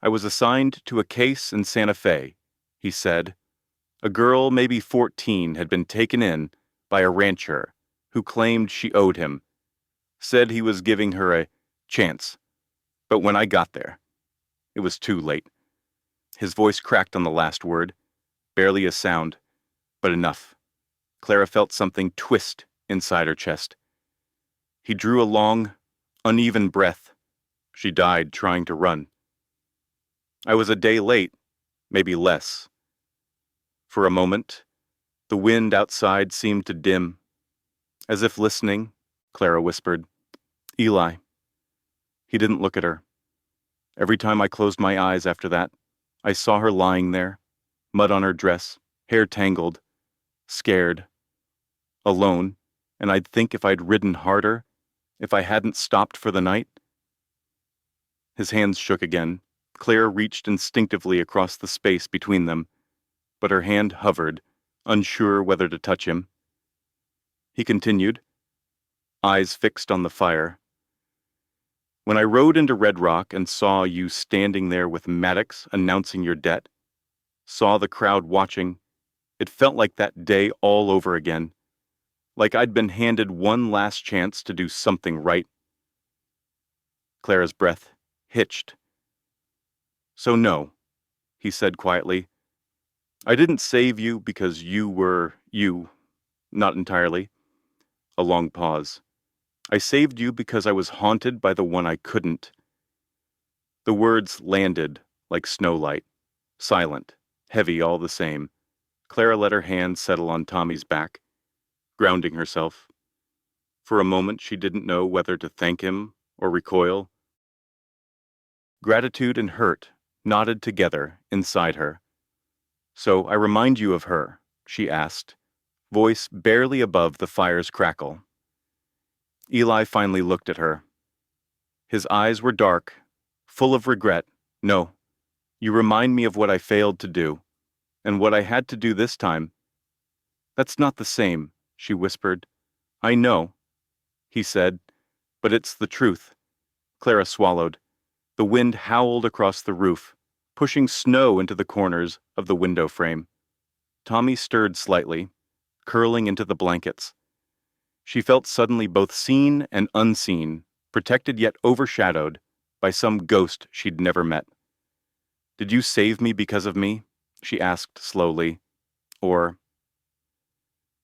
I was assigned to a case in Santa Fe, he said. A girl, maybe 14, had been taken in by a rancher who claimed she owed him, said he was giving her a chance. But when I got there, it was too late. His voice cracked on the last word, barely a sound, but enough. Clara felt something twist inside her chest. He drew a long, uneven breath. She died trying to run. I was a day late, maybe less. For a moment, the wind outside seemed to dim. As if listening, Clara whispered, "Eli." He didn't look at her. Every time I closed my eyes after that, I saw her lying there, mud on her dress, hair tangled, scared, alone, and I'd think if I'd ridden harder, if I hadn't stopped for the night. His hands shook again. Claire reached instinctively across the space between them, but her hand hovered, unsure whether to touch him. He continued, eyes fixed on the fire. When I rode into Red Rock and saw you standing there with Maddox announcing your debt, saw the crowd watching, it felt like that day all over again, like I'd been handed one last chance to do something right. Clara's breath hitched. So no, he said quietly. I didn't save you because you were you. Not entirely. A long pause. I saved you because I was haunted by the one I couldn't. The words landed like snowlight, silent, heavy all the same. Clara let her hand settle on Tommy's back, grounding herself. For a moment she didn't know whether to thank him or recoil. Gratitude and hurt knotted together inside her. So I remind you of her, she asked, voice barely above the fire's crackle. Eli finally looked at her. His eyes were dark, full of regret. No, you remind me of what I failed to do, and what I had to do this time. That's not the same, she whispered. I know, he said, but it's the truth. Clara swallowed. The wind howled across the roof, pushing snow into the corners of the window frame. Tommy stirred slightly, curling into the blankets. She felt suddenly both seen and unseen, protected yet overshadowed by some ghost she'd never met. Did you save me because of me? She asked slowly. Or...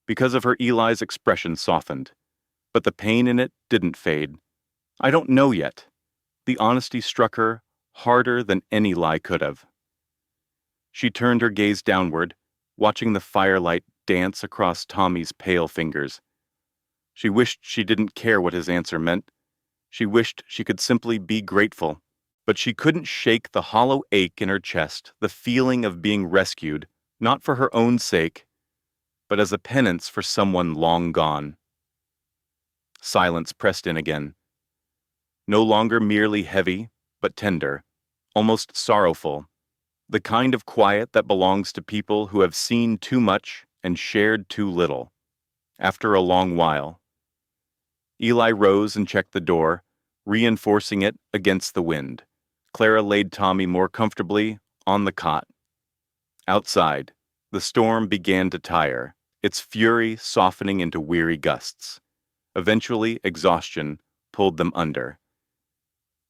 Because of her, Eli's expression softened, but the pain in it didn't fade. I don't know yet. The honesty struck her harder than any lie could have. She turned her gaze downward, watching the firelight dance across Tommy's pale fingers. She wished she didn't care what his answer meant. She wished she could simply be grateful. But she couldn't shake the hollow ache in her chest, the feeling of being rescued, not for her own sake, but as a penance for someone long gone. Silence pressed in again. No longer merely heavy, but tender, almost sorrowful, the kind of quiet that belongs to people who have seen too much and shared too little. After a long while, Eli rose and checked the door, reinforcing it against the wind. Clara laid Tommy more comfortably on the cot. Outside, the storm began to tire, its fury softening into weary gusts. Eventually, exhaustion pulled them under.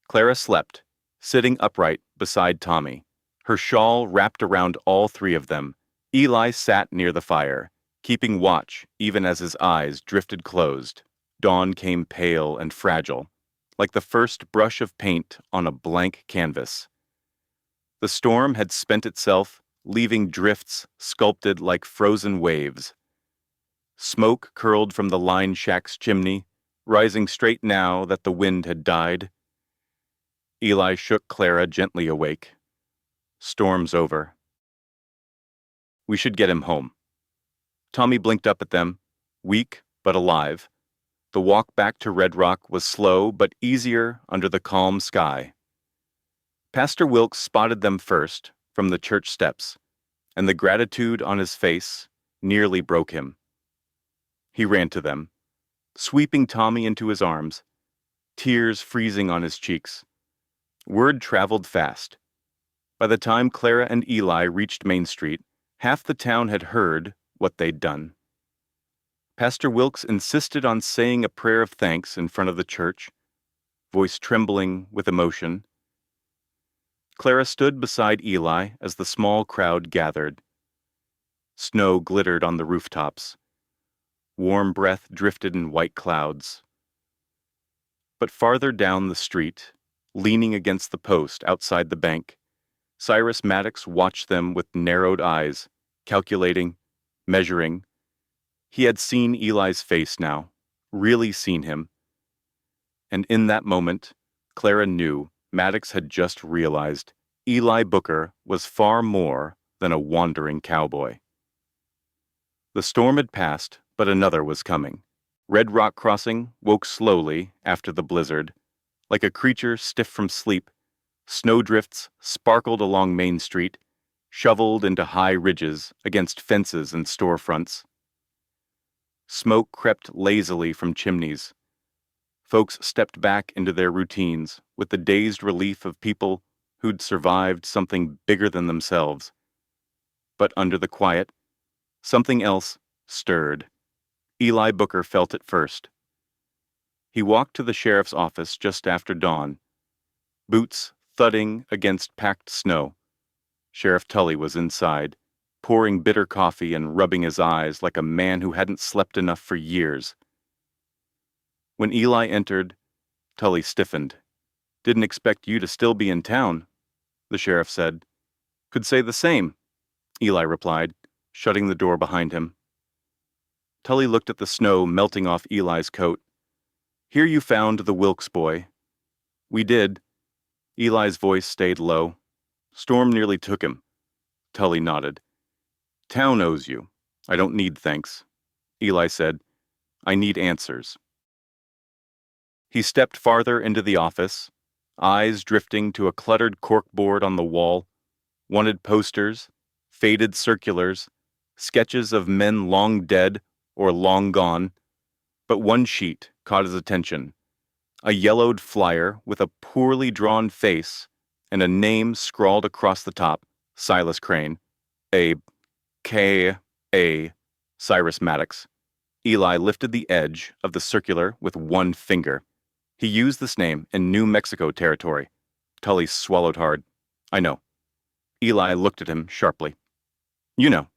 Clara slept, sitting upright beside Tommy, her shawl wrapped around all three of them. Eli sat near the fire, keeping watch even as his eyes drifted closed. Dawn came pale and fragile, like the first brush of paint on a blank canvas. The storm had spent itself, leaving drifts sculpted like frozen waves. Smoke curled from the line shack's chimney, rising straight now that the wind had died. Eli shook Clara gently awake. Storm's over. We should get him home. Tommy blinked up at them, weak but alive. The walk back to Red Rock was slow but easier under the calm sky. Pastor Wilkes spotted them first from the church steps, and the gratitude on his face nearly broke him. He ran to them, sweeping Tommy into his arms, tears freezing on his cheeks. Word traveled fast. By the time Clara and Eli reached Main Street, half the town had heard what they'd done. Pastor Wilkes insisted on saying a prayer of thanks in front of the church, voice trembling with emotion. Clara stood beside Eli as the small crowd gathered. Snow glittered on the rooftops. Warm breath drifted in white clouds. But farther down the street, leaning against the post outside the bank, Cyrus Maddox watched them with narrowed eyes, calculating, measuring. He had seen Eli's face now, really seen him. And in that moment, Clara knew Maddox had just realized Eli Booker was far more than a wandering cowboy. The storm had passed, but another was coming. Red Rock Crossing woke slowly after the blizzard. Like a creature stiff from sleep, snowdrifts sparkled along Main Street, shoveled into high ridges against fences and storefronts. Smoke crept lazily from chimneys. Folks stepped back into their routines with the dazed relief of people who'd survived something bigger than themselves. But under the quiet, something else stirred. Eli Booker felt it first. He walked to the sheriff's office just after dawn, boots thudding against packed snow. Sheriff Tully was inside, pouring bitter coffee and rubbing his eyes like a man who hadn't slept enough for years. When Eli entered, Tully stiffened. "Didn't expect you to still be in town," the sheriff said. "Could say the same," Eli replied, shutting the door behind him. Tully looked at the snow melting off Eli's coat. "Here you found the Wilkes boy." "We did." Eli's voice stayed low. "Storm nearly took him." Tully nodded. "Town owes you. I don't need thanks." Eli said, "I need answers." He stepped farther into the office, eyes drifting to a cluttered corkboard on the wall, wanted posters, faded circulars, sketches of men long dead or long gone. But one sheet caught his attention, a yellowed flyer with a poorly drawn face and a name scrawled across the top, Silas Crane. Abe. K.A. Cyrus Maddox. Eli lifted the edge of the circular with one finger. He used this name in New Mexico territory. Tully swallowed hard. "I know." Eli looked at him sharply. "You know."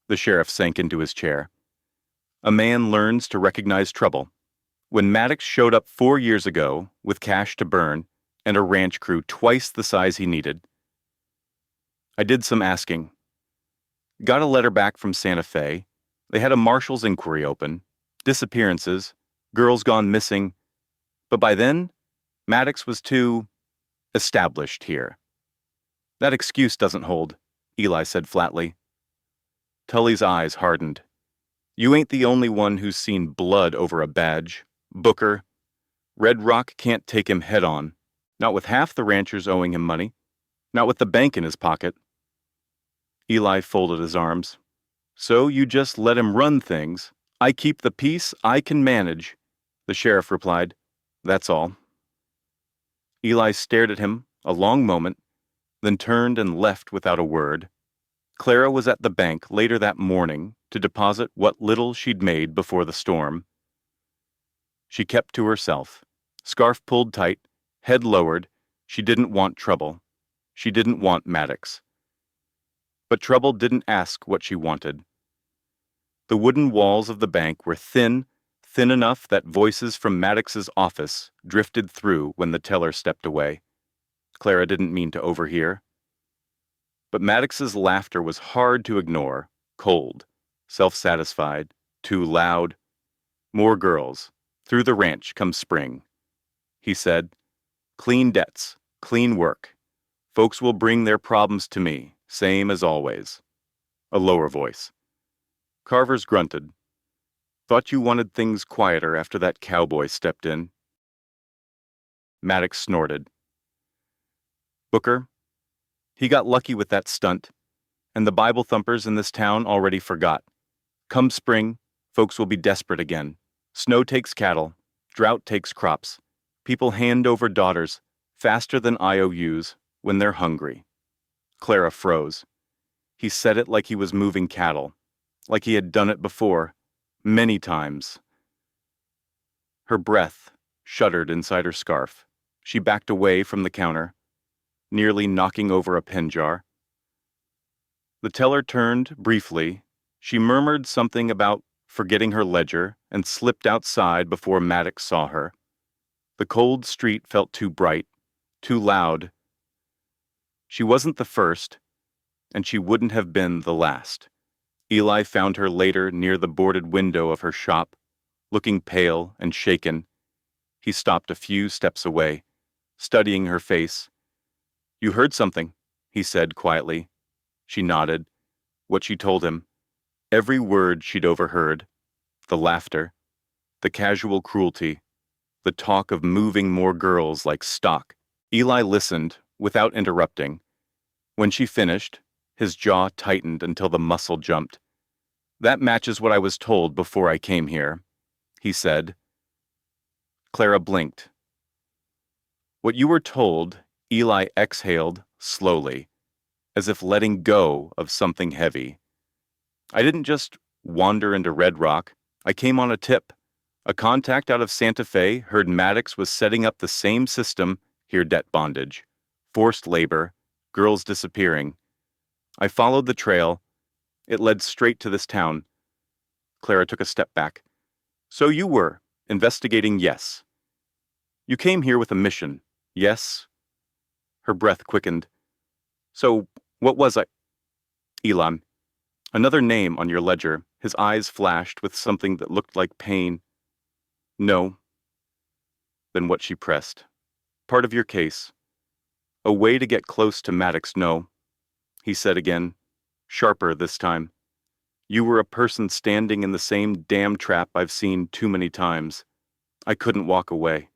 The sheriff sank into his chair. A man learns to recognize trouble. When Maddox showed up 4 years ago with cash to burn and a ranch crew twice the size he needed, I did some asking. Got a letter back from Santa Fe. They had a marshal's inquiry open. Disappearances. Girls gone missing. But by then, Maddox was too established here. "That excuse doesn't hold," Eli said flatly. Tully's eyes hardened. "You ain't the only one who's seen blood over a badge. Booker. Red Rock can't take him head on. Not with half the ranchers owing him money. Not with the bank in his pocket." Eli folded his arms. "So you just let him run things. I keep the peace I can manage," the sheriff replied. "That's all." Eli stared at him a long moment, then turned and left without a word. Clara was at the bank later that morning to deposit what little she'd made before the storm. She kept to herself, scarf pulled tight, head lowered. She didn't want trouble. She didn't want Maddox. But trouble didn't ask what she wanted. The wooden walls of the bank were thin enough that voices from Maddox's office drifted through when the teller stepped away. Clara didn't mean to overhear. But Maddox's laughter was hard to ignore, cold, self-satisfied, too loud. "More girls. Through the ranch come spring," he said. "Clean debts, clean work. Folks will bring their problems to me, same as always." A lower voice. Carver's grunted. "Thought you wanted things quieter after that cowboy stepped in." Maddox snorted. "Booker, he got lucky with that stunt, and the Bible thumpers in this town already forgot. Come spring, folks will be desperate again. Snow takes cattle, drought takes crops. People hand over daughters faster than IOUs when they're hungry." Clara froze. He said it like he was moving cattle, like he had done it before, many times. Her breath shuddered inside her scarf. She backed away from the counter, nearly knocking over a pen jar. The teller turned briefly. She murmured something about forgetting her ledger and slipped outside before Maddox saw her. The cold street felt too bright, too loud. She wasn't the first, and she wouldn't have been the last. Eli found her later near the boarded window of her shop, looking pale and shaken. He stopped a few steps away, studying her face. "You heard something," he said quietly. She nodded. What she told him. Every word she'd overheard. The laughter, the casual cruelty, the talk of moving more girls like stock. Eli listened, without interrupting. When she finished, his jaw tightened until the muscle jumped. "That matches what I was told before I came here," he said. Clara blinked. "What you were told," Eli exhaled slowly, as if letting go of something heavy. "I didn't just wander into Red Rock. I came on a tip. A contact out of Santa Fe heard Maddox was setting up the same system here: debt bondage, forced labor, girls disappearing. I followed the trail. It led straight to this town." Clara took a step back. "So you were investigating, yes. You came here with a mission, yes?" Her breath quickened. "So what was I?" "Elam. Another name on your ledger." His eyes flashed with something that looked like pain. "No." Then what she pressed. "Part of your case. A way to get close to Maddox, no." He said again, sharper this time. "You were a person standing in the same damn trap I've seen too many times. I couldn't walk away."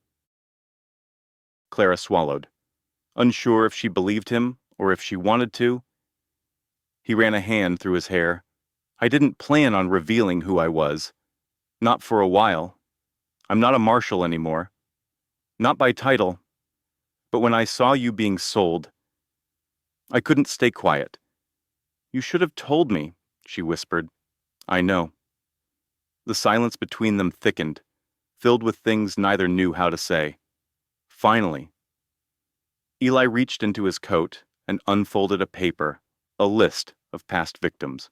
Clara swallowed, unsure if she believed him or if she wanted to. He ran a hand through his hair. "I didn't plan on revealing who I was. Not for a while. I'm not a marshal anymore. Not by title. But when I saw you being sold, I couldn't stay quiet." "You should have told me," she whispered. "I know." The silence between them thickened, filled with things neither knew how to say. Finally, Eli reached into his coat and unfolded a paper, a list of past victims.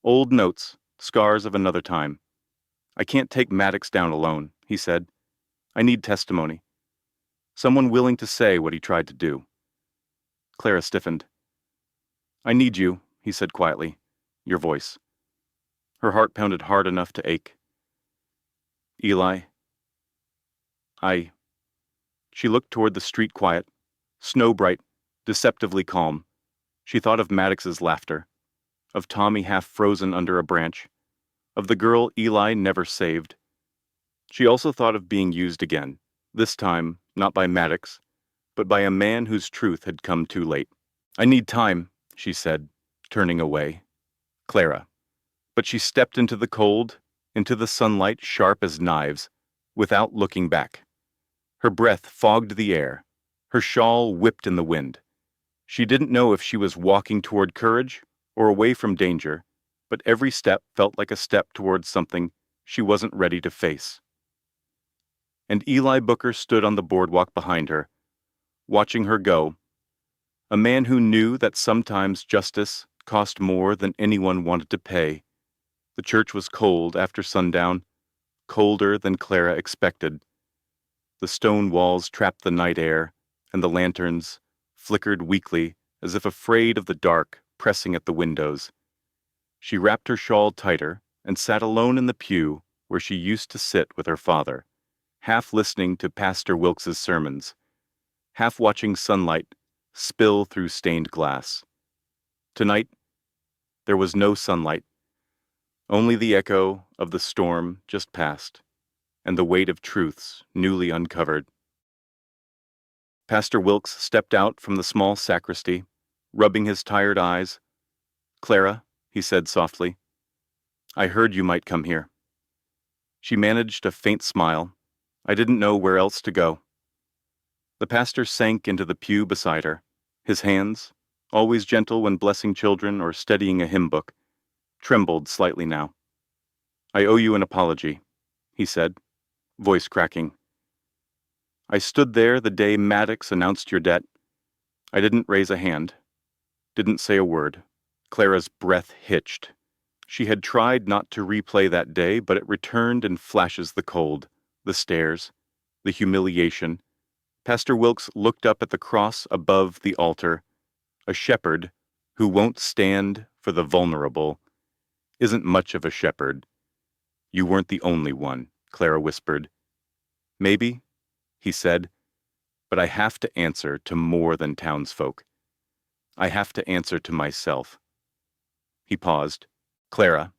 "Old notes, scars of another time. I can't take Maddox down alone," he said. "I need testimony. Someone willing to say what he tried to do." Clara stiffened. "I need you," he said quietly. "Your voice." Her heart pounded hard enough to ache. "Eli, I..." She looked toward the street quiet, snow-bright, deceptively calm. She thought of Maddox's laughter, of Tommy half frozen under a branch, of the girl Eli never saved. She also thought of being used again, this time not by Maddox, but by a man whose truth had come too late. "I need time," she said, turning away. Clara. But she stepped into the cold, into the sunlight sharp as knives, without looking back. Her breath fogged the air. Her shawl whipped in the wind. She didn't know if she was walking toward courage or away from danger, but every step felt like a step towards something she wasn't ready to face. And Eli Booker stood on the boardwalk behind her, watching her go. A man who knew that sometimes justice cost more than anyone wanted to pay. The church was cold after sundown, colder than Clara expected. The stone walls trapped the night air, and the lanterns flickered weakly as if afraid of the dark pressing at the windows. She wrapped her shawl tighter and sat alone in the pew where she used to sit with her father, half listening to Pastor Wilkes's sermons, half watching sunlight spill through stained glass. Tonight, there was no sunlight, only the echo of the storm just past, and the weight of truths newly uncovered. Pastor Wilkes stepped out from the small sacristy, rubbing his tired eyes. "Clara," he said softly, "I heard you might come here." She managed a faint smile. "I didn't know where else to go." The pastor sank into the pew beside her, his hands always gentle when blessing children or studying a hymn book, trembled slightly now. "I owe you an apology," he said, voice cracking. "I stood there the day Maddox announced your debt. I didn't raise a hand, didn't say a word." Clara's breath hitched. She had tried not to replay that day, but it returned in flashes: the cold, the stares, the humiliation. Pastor Wilkes looked up at the cross above the altar. A shepherd who won't stand for the vulnerable isn't much of a shepherd. "You weren't the only one," Clara whispered. "Maybe," he said, "but I have to answer to more than townsfolk. I have to answer to myself." He paused. "Clara,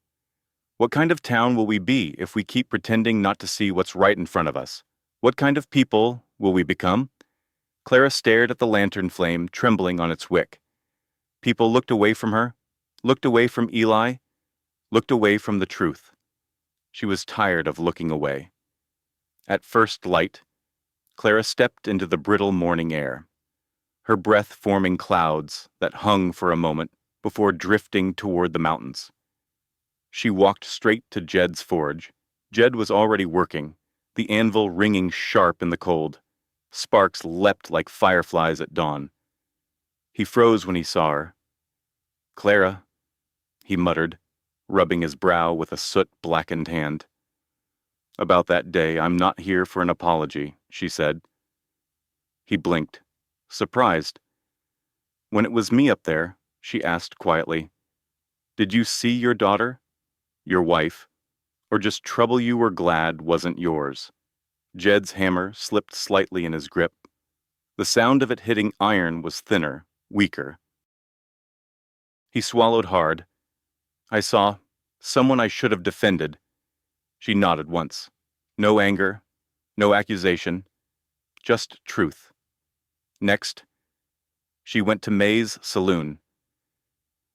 what kind of town will we be if we keep pretending not to see what's right in front of us? What kind of people will we become?" Clara stared at the lantern flame trembling on its wick. People looked away from her, looked away from Eli, looked away from the truth. She was tired of looking away. At first light, Clara stepped into the brittle morning air, her breath forming clouds that hung for a moment before drifting toward the mountains. She walked straight to Jed's forge. Jed was already working, the anvil ringing sharp in the cold. Sparks leapt like fireflies at dawn. He froze when he saw her. "Clara," he muttered, rubbing his brow with a soot-blackened hand. "About that day, I'm not here for an apology," she said. He blinked, surprised. "When it was me up there," she asked quietly, "did you see your daughter, your wife, or just trouble you were glad wasn't yours?" Jed's hammer slipped slightly in his grip. The sound of it hitting iron was thinner, weaker. He swallowed hard. "I saw someone I should have defended." She nodded once. No anger, no accusation, just truth. Next, she went to May's saloon.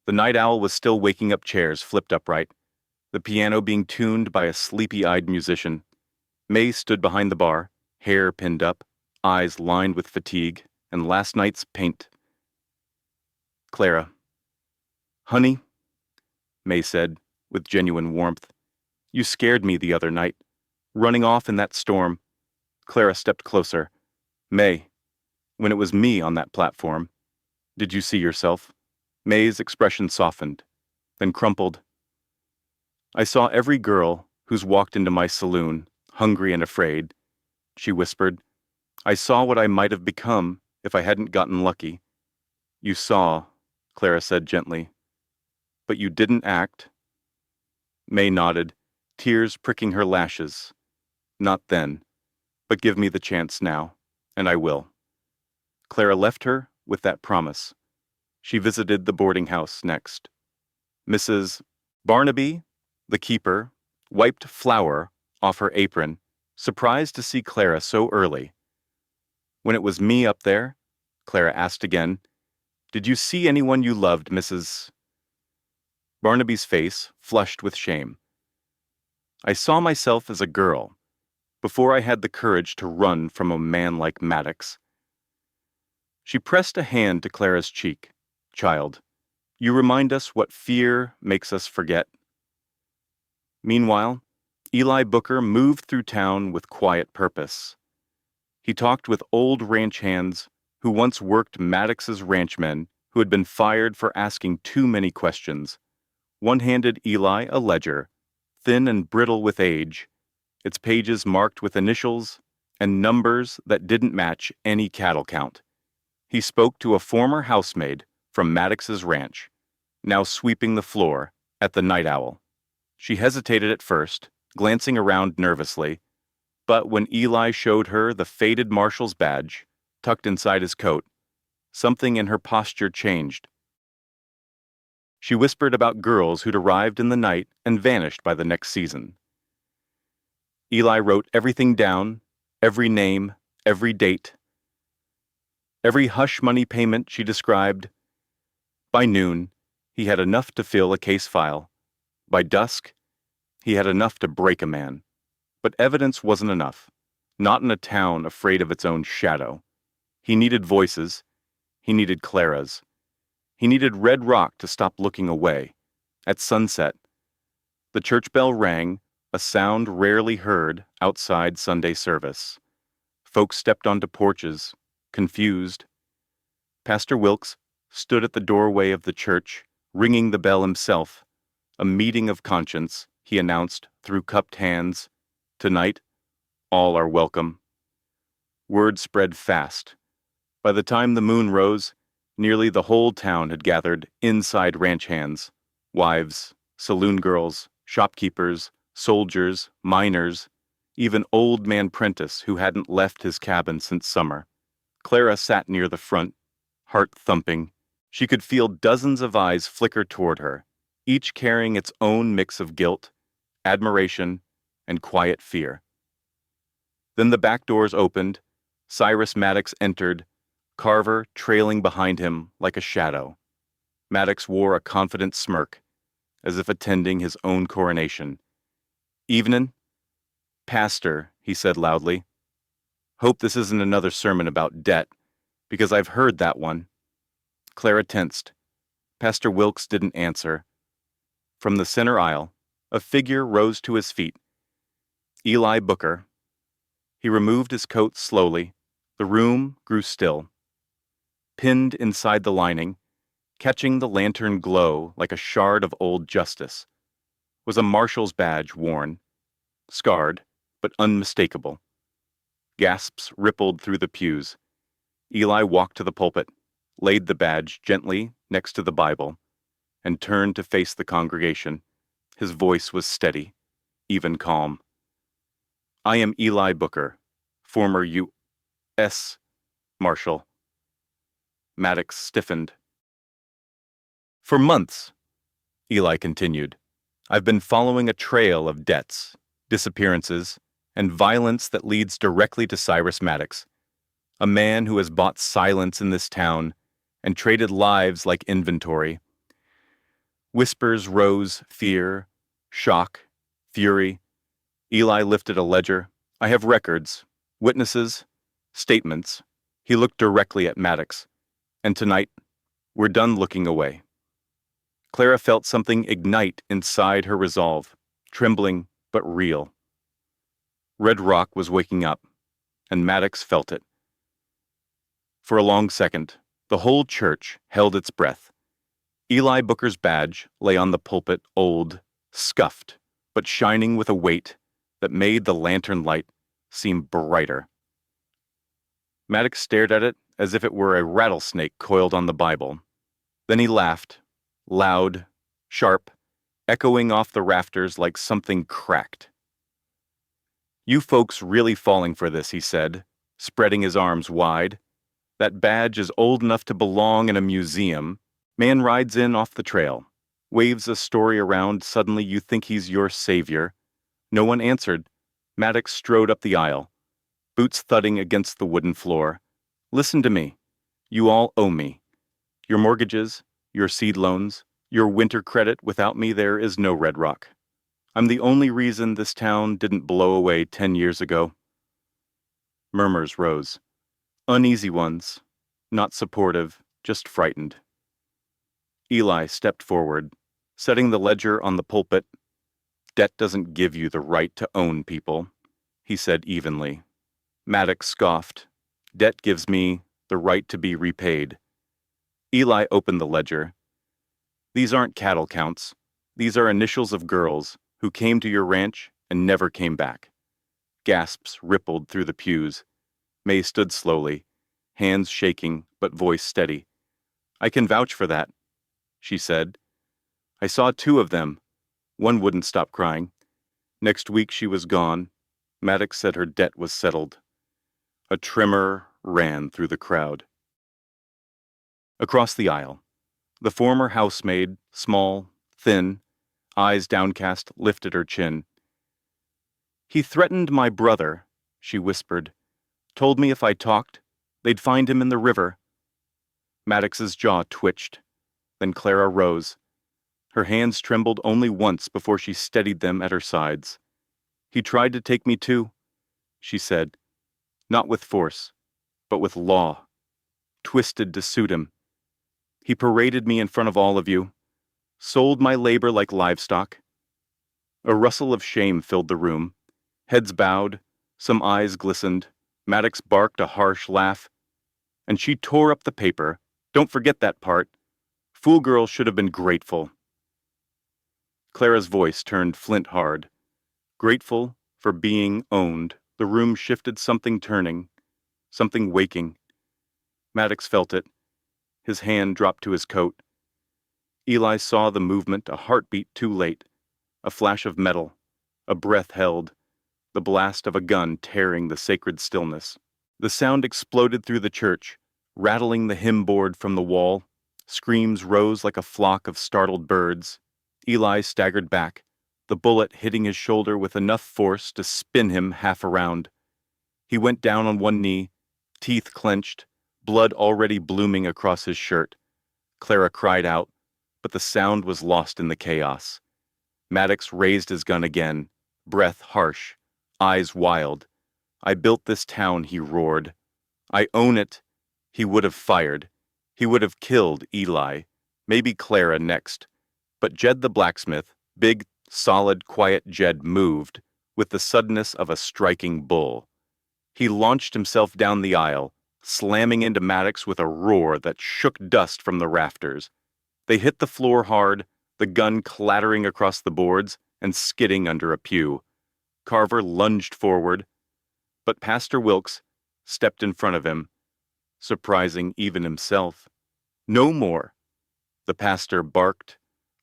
The night owl was still waking up chairs flipped upright, the piano being tuned by a sleepy-eyed musician. May stood behind the bar, hair pinned up, eyes lined with fatigue and last night's paint. "Clara." "Honey," May said, with genuine warmth, "you scared me the other night, running off in that storm." Clara stepped closer. "May, when it was me on that platform, did you see yourself?" May's expression softened, then crumpled. "I saw every girl who's walked into my saloon, hungry and afraid," she whispered. "I saw what I might have become if I hadn't gotten lucky." "You saw," Clara said gently, "but you didn't act." May nodded, tears pricking her lashes. "Not then, but give me the chance now, and I will." Clara left her with that promise. She visited the boarding house next. Mrs. Barnaby, the keeper, wiped flour off her apron, surprised to see Clara so early. "When it was me up there," Clara asked again, "did you see anyone you loved, Mrs.?" Barnaby's face flushed with shame. "I saw myself as a girl, before I had the courage to run from a man like Maddox." She pressed a hand to Clara's cheek. "Child, you remind us what fear makes us forget." Meanwhile, Eli Booker moved through town with quiet purpose. He talked with old ranch hands who once worked Maddox's ranchmen who had been fired for asking too many questions. One handed Eli a ledger, thin and brittle with age, its pages marked with initials and numbers that didn't match any cattle count. He spoke to a former housemaid from Maddox's ranch, now sweeping the floor at the Night Owl. She hesitated at first, glancing around nervously, but when Eli showed her the faded marshal's badge, tucked inside his coat, something in her posture changed. She whispered about girls who'd arrived in the night and vanished by the next season. Eli wrote everything down, every name, every date. Every hush money payment she described. By noon, he had enough to fill a case file. By dusk, he had enough to break a man. But evidence wasn't enough, not in a town afraid of its own shadow. He needed voices. He needed Clara's. He needed red rock to stop looking away. At sunset, the church bell rang, a sound rarely heard outside Sunday service. Folks stepped onto porches, confused. Pastor Wilkes stood at the doorway of the church, ringing the bell himself. A meeting of conscience, he announced through cupped hands. Tonight, all are welcome. Word spread fast. By the time the moon rose, nearly the whole town had gathered inside ranch hands. Wives, saloon girls, shopkeepers, soldiers, miners, even old man Prentice who hadn't left his cabin since summer. Clara sat near the front, heart thumping. She could feel dozens of eyes flicker toward her, each carrying its own mix of guilt, admiration, and quiet fear. Then the back doors opened. Cyrus Maddox entered, Carver trailing behind him like a shadow. Maddox wore a confident smirk, as if attending his own coronation. "Evenin', Pastor," he said loudly. "Hope this isn't another sermon about debt, because I've heard that one." Clara tensed. Pastor Wilkes didn't answer. From the center aisle, a figure rose to his feet. Eli Booker. He removed his coat slowly. The room grew still. Pinned inside the lining, catching the lantern glow like a shard of old justice, was a marshal's badge worn, scarred but unmistakable. Gasps rippled through the pews. Eli walked to the pulpit, laid the badge gently next to the Bible, and turned to face the congregation. His voice was steady, even calm. "I am Eli Booker, former U.S. Marshal." Maddox stiffened. "For months," Eli continued, "I've been following a trail of debts, disappearances, and violence that leads directly to Cyrus Maddox, a man who has bought silence in this town and traded lives like inventory." Whispers rose, fear, shock, fury. Eli lifted a ledger. "I have records, witnesses, statements." He looked directly at Maddox. "And tonight, we're done looking away." Clara felt something ignite inside her resolve, trembling but real. Red Rock was waking up, and Maddox felt it. For a long second, the whole church held its breath. Eli Booker's badge lay on the pulpit, old, scuffed, but shining with a weight that made the lantern light seem brighter. Maddox stared at it as if it were a rattlesnake coiled on the Bible. Then he laughed, loud, sharp, echoing off the rafters like something cracked. "You folks really falling for this," he said, spreading his arms wide. "That badge is old enough to belong in a museum. Man rides in off the trail, waves a story around, suddenly you think he's your savior." No one answered. Maddox strode up the aisle, boots thudding against the wooden floor. "Listen to me. You all owe me. Your mortgages, your seed loans, your winter credit. Without me, there is no Red Rock. I'm the only reason this town didn't blow away 10 years ago." Murmurs rose. Uneasy ones, not supportive, just frightened. Eli stepped forward, setting the ledger on the pulpit. "Debt doesn't give you the right to own people," he said evenly. Maddox scoffed. "Debt gives me the right to be repaid." Eli opened the ledger. "These aren't cattle counts. These are initials of girls who came to your ranch and never came back." Gasps rippled through the pews. May stood slowly, hands shaking but voice steady. "I can vouch for that," she said. "I saw 2 of them. One wouldn't stop crying. Next week she was gone." Maddox said her debt was settled. A tremor ran through the crowd. Across the aisle, the former housemaid, small, thin, eyes downcast, lifted her chin. "He threatened my brother," she whispered. "Told me if I talked, they'd find him in the river." Maddox's jaw twitched. Then Clara rose. Her hands trembled only once before she steadied them at her sides. "He tried to take me too," she said. "Not with force, but with law. Twisted to suit him. He paraded me in front of all of you, sold my labor like livestock. A rustle of shame filled the room. Heads bowed, some eyes glistened. Maddox barked a harsh laugh, and she tore up the paper. Don't forget that part. Fool girl should have been grateful. Clara's voice turned flint hard. Grateful for being owned. The room shifted, something turning, something waking. Maddox felt it. His hand dropped to his coat. Eli saw the movement, a heartbeat too late. A flash of metal, a breath held, the blast of a gun tearing the sacred stillness. The sound exploded through the church, rattling the hymn board from the wall. Screams rose like a flock of startled birds. Eli staggered back, the bullet hitting his shoulder with enough force to spin him half around. He went down on one knee, teeth clenched, blood already blooming across his shirt. Clara cried out, but the sound was lost in the chaos. Maddox raised his gun again, breath harsh, eyes wild. I built this town, he roared. I own it. He would have fired. He would have killed Eli, maybe Clara next. But Jed the blacksmith, big, solid, quiet Jed, moved with the suddenness of a striking bull. He launched himself down the aisle, slamming into Maddox with a roar that shook dust from the rafters. They hit the floor hard, the gun clattering across the boards and skidding under a pew. Carver lunged forward, but Pastor Wilkes stepped in front of him, surprising even himself. No more, the pastor barked,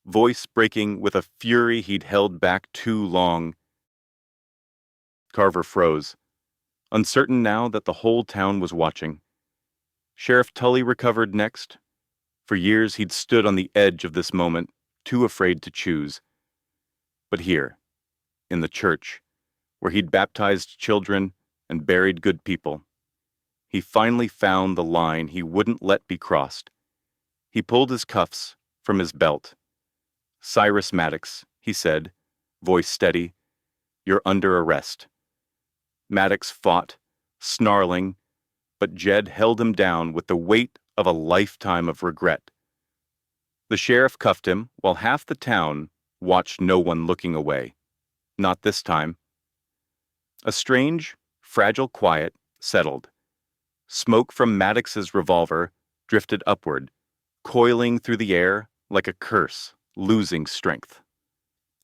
voice breaking with a fury he'd held back too long. Carver froze, uncertain now that the whole town was watching. Sheriff Tully recovered next. For years he'd stood on the edge of this moment, too afraid to choose. But here, in the church, where he'd baptized children and buried good people, he finally found the line he wouldn't let be crossed. He pulled his cuffs from his belt. "Cyrus Maddox," he said, voice steady, "you're under arrest." Maddox fought, snarling, but Jed held him down with the weight of a lifetime of regret. The sheriff cuffed him while half the town watched, no one looking away. Not this time. A strange, fragile quiet settled. Smoke from Maddox's revolver drifted upward, coiling through the air like a curse, losing strength.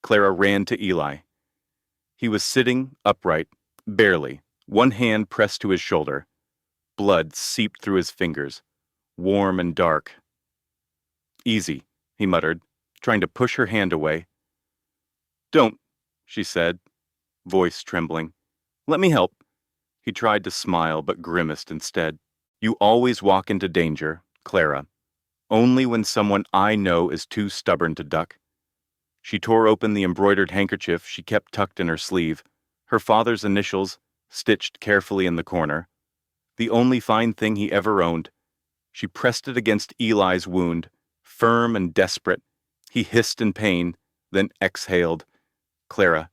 Clara ran to Eli. He was sitting upright, barely, one hand pressed to his shoulder. Blood seeped through his fingers, warm and dark. "Easy," he muttered, trying to push her hand away. "Don't," she said, voice trembling. "Let me help." He tried to smile, but grimaced instead. "You always walk into danger, Clara. Only when someone I know is too stubborn to duck." She tore open the embroidered handkerchief she kept tucked in her sleeve, her father's initials stitched carefully in the corner. The only fine thing he ever owned. She pressed it against Eli's wound, firm and desperate. He hissed in pain, then exhaled. "Clara,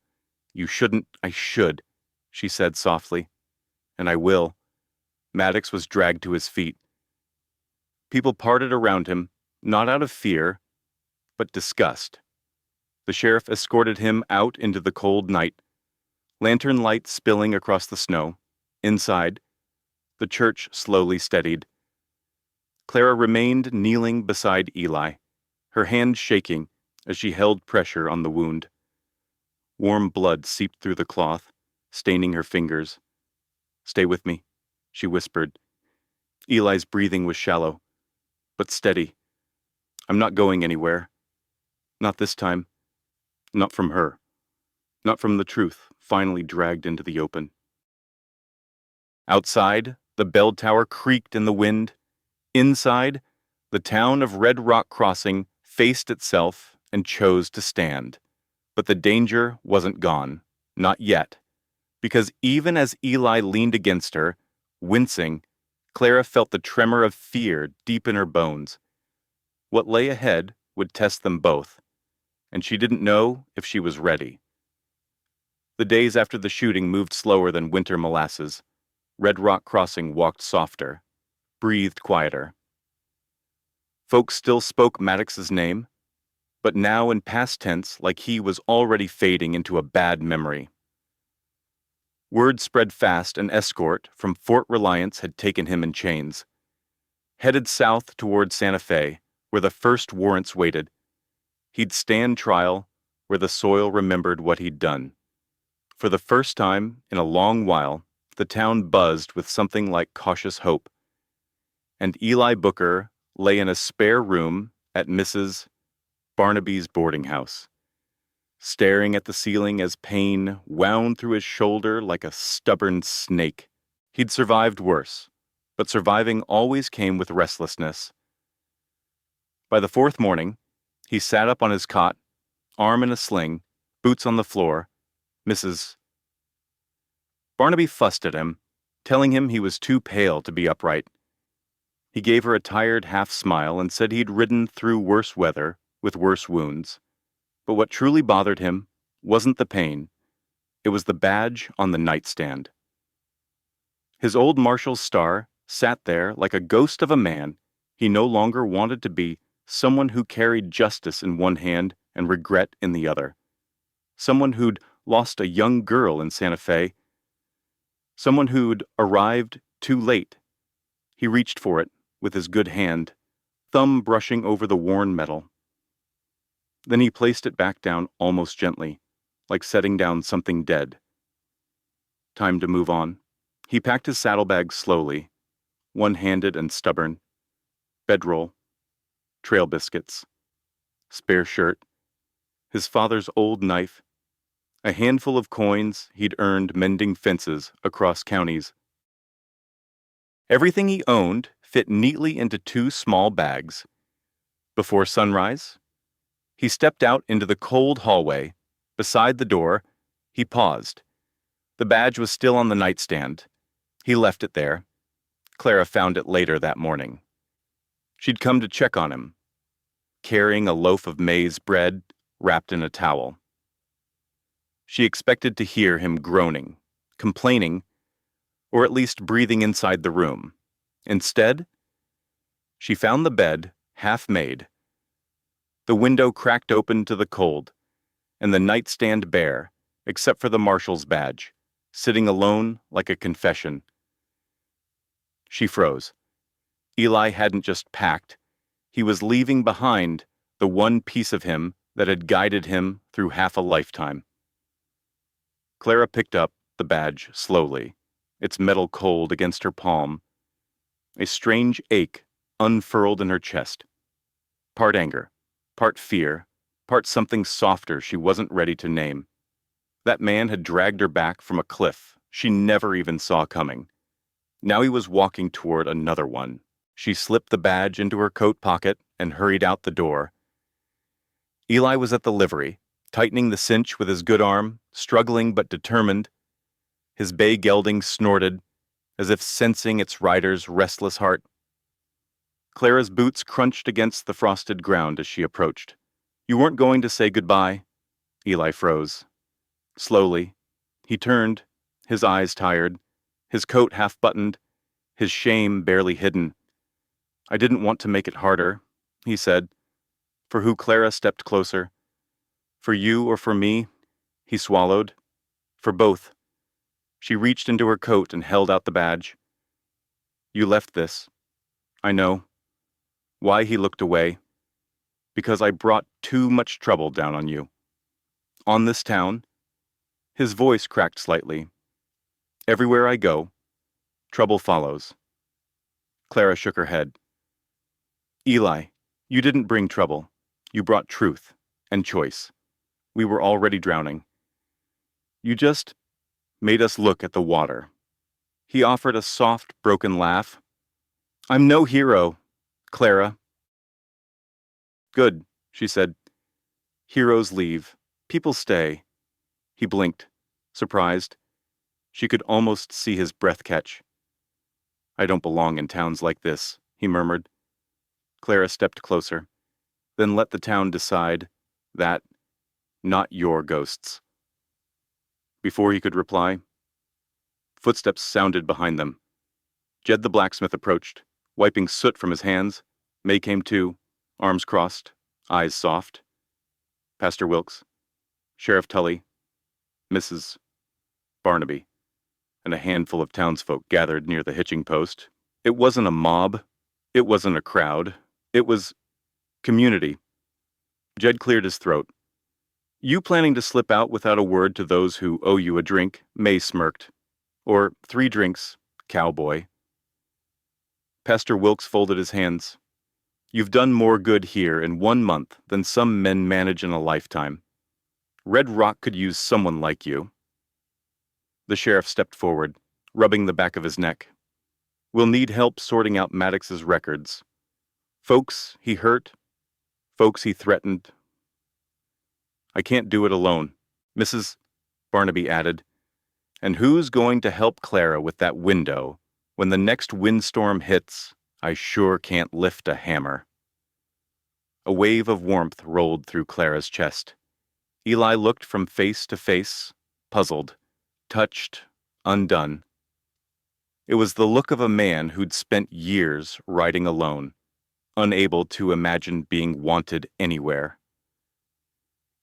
you shouldn't." "I should," she said softly. "And I will." Maddox was dragged to his feet. People parted around him, not out of fear, but disgust. The sheriff escorted him out into the cold night, lantern light spilling across the snow. Inside, the church slowly steadied. Clara remained kneeling beside Eli, her hand shaking as she held pressure on the wound. Warm blood seeped through the cloth, staining her fingers. "Stay with me," she whispered. Eli's breathing was shallow, but steady. "I'm not going anywhere. Not this time. Not from her. Not from the truth, finally dragged into the open." Outside, the bell tower creaked in the wind. Inside, the town of Red Rock Crossing faced itself and chose to stand. But the danger wasn't gone. Not yet. Because even as Eli leaned against her, wincing, Clara felt the tremor of fear deep in her bones. What lay ahead would test them both, and she didn't know if she was ready. The days after the shooting moved slower than winter molasses. Red Rock Crossing walked softer, breathed quieter. Folks still spoke Maddox's name, but now in past tense like he was already fading into a bad memory. Word spread fast an escort from Fort Reliance had taken him in chains. Headed south toward Santa Fe, where the first warrants waited, he'd stand trial where the soil remembered what he'd done. For the first time in a long while, the town buzzed with something like cautious hope. And Eli Booker lay in a spare room at Mrs. Barnaby's boarding house, staring at the ceiling as pain wound through his shoulder like a stubborn snake. He'd survived worse, but surviving always came with restlessness. By the fourth morning, he sat up on his cot, arm in a sling, boots on the floor. Mrs. Barnaby fussed at him, telling him he was too pale to be upright. He gave her a tired half-smile and said he'd ridden through worse weather with worse wounds. But what truly bothered him wasn't the pain. It was the badge on the nightstand. His old marshal's star sat there like a ghost of a man he no longer wanted to be, someone who carried justice in one hand and regret in the other. Someone who'd lost a young girl in Santa Fe. Someone who'd arrived too late. He reached for it with his good hand, thumb brushing over the worn metal. Then he placed it back down almost gently, like setting down something dead. Time to move on. He packed his saddlebag slowly, one-handed and stubborn. Bedroll, trail biscuits, spare shirt, his father's old knife, a handful of coins he'd earned mending fences across counties. Everything he owned fit neatly into 2 small bags. Before sunrise, he stepped out into the cold hallway. Beside the door, he paused. The badge was still on the nightstand. He left it there. Clara found it later that morning. She'd come to check on him, carrying a loaf of maize bread wrapped in a towel. She expected to hear him groaning, complaining, or at least breathing inside the room. Instead, she found the bed half made, the window cracked open to the cold, and the nightstand bare, except for the marshal's badge, sitting alone like a confession. She froze. Eli hadn't just packed. He was leaving behind the one piece of him that had guided him through half a lifetime. Clara picked up the badge slowly, its metal cold against her palm. A strange ache unfurled in her chest. Part anger, part fear, part something softer she wasn't ready to name. That man had dragged her back from a cliff she never even saw coming. Now he was walking toward another one. She slipped the badge into her coat pocket and hurried out the door. Eli was at the livery, tightening the cinch with his good arm, struggling but determined. His bay gelding snorted, as if sensing its rider's restless heart. Clara's boots crunched against the frosted ground as she approached. "You weren't going to say goodbye?" Eli froze. Slowly, he turned, his eyes tired, his coat half-buttoned, his shame barely hidden. "I didn't want to make it harder," he said. For who Clara stepped closer. "For you or for me?" He swallowed. "For both." She reached into her coat and held out the badge. "You left this. I know." Why he looked away. "Because I brought too much trouble down on you. On this town." His voice cracked slightly. "Everywhere I go, trouble follows." Clara shook her head. "Eli, you didn't bring trouble. You brought truth and choice. We were already drowning. You just made us look at the water." He offered a soft, broken laugh. "I'm no hero, Clara." "Good," she said. "Heroes leave. People stay." He blinked, surprised. She could almost see his breath catch. "I don't belong in towns like this," he murmured. Clara stepped closer, then let the town decide that, not your ghosts. Before he could reply, footsteps sounded behind them. Jed the blacksmith approached, wiping soot from his hands. May came too, arms crossed, eyes soft. Pastor Wilkes, Sheriff Tully, Mrs. Barnaby, and a handful of townsfolk gathered near the hitching post. It wasn't a mob. It wasn't a crowd. It was community. Jed cleared his throat. You planning to slip out without a word to those who owe you a drink? May smirked. Or 3 drinks, cowboy. Pastor Wilkes folded his hands. You've done more good here in 1 month than some men manage in a lifetime. Red Rock could use someone like you. The sheriff stepped forward, rubbing the back of his neck. We'll need help sorting out Maddox's records. Folks he hurt, folks he threatened. I can't do it alone, Mrs. Barnaby added. And who's going to help Clara with that window? When the next windstorm hits, I sure can't lift a hammer. A wave of warmth rolled through Clara's chest. Eli looked from face to face, puzzled, touched, undone. It was the look of a man who'd spent years riding alone, unable to imagine being wanted anywhere.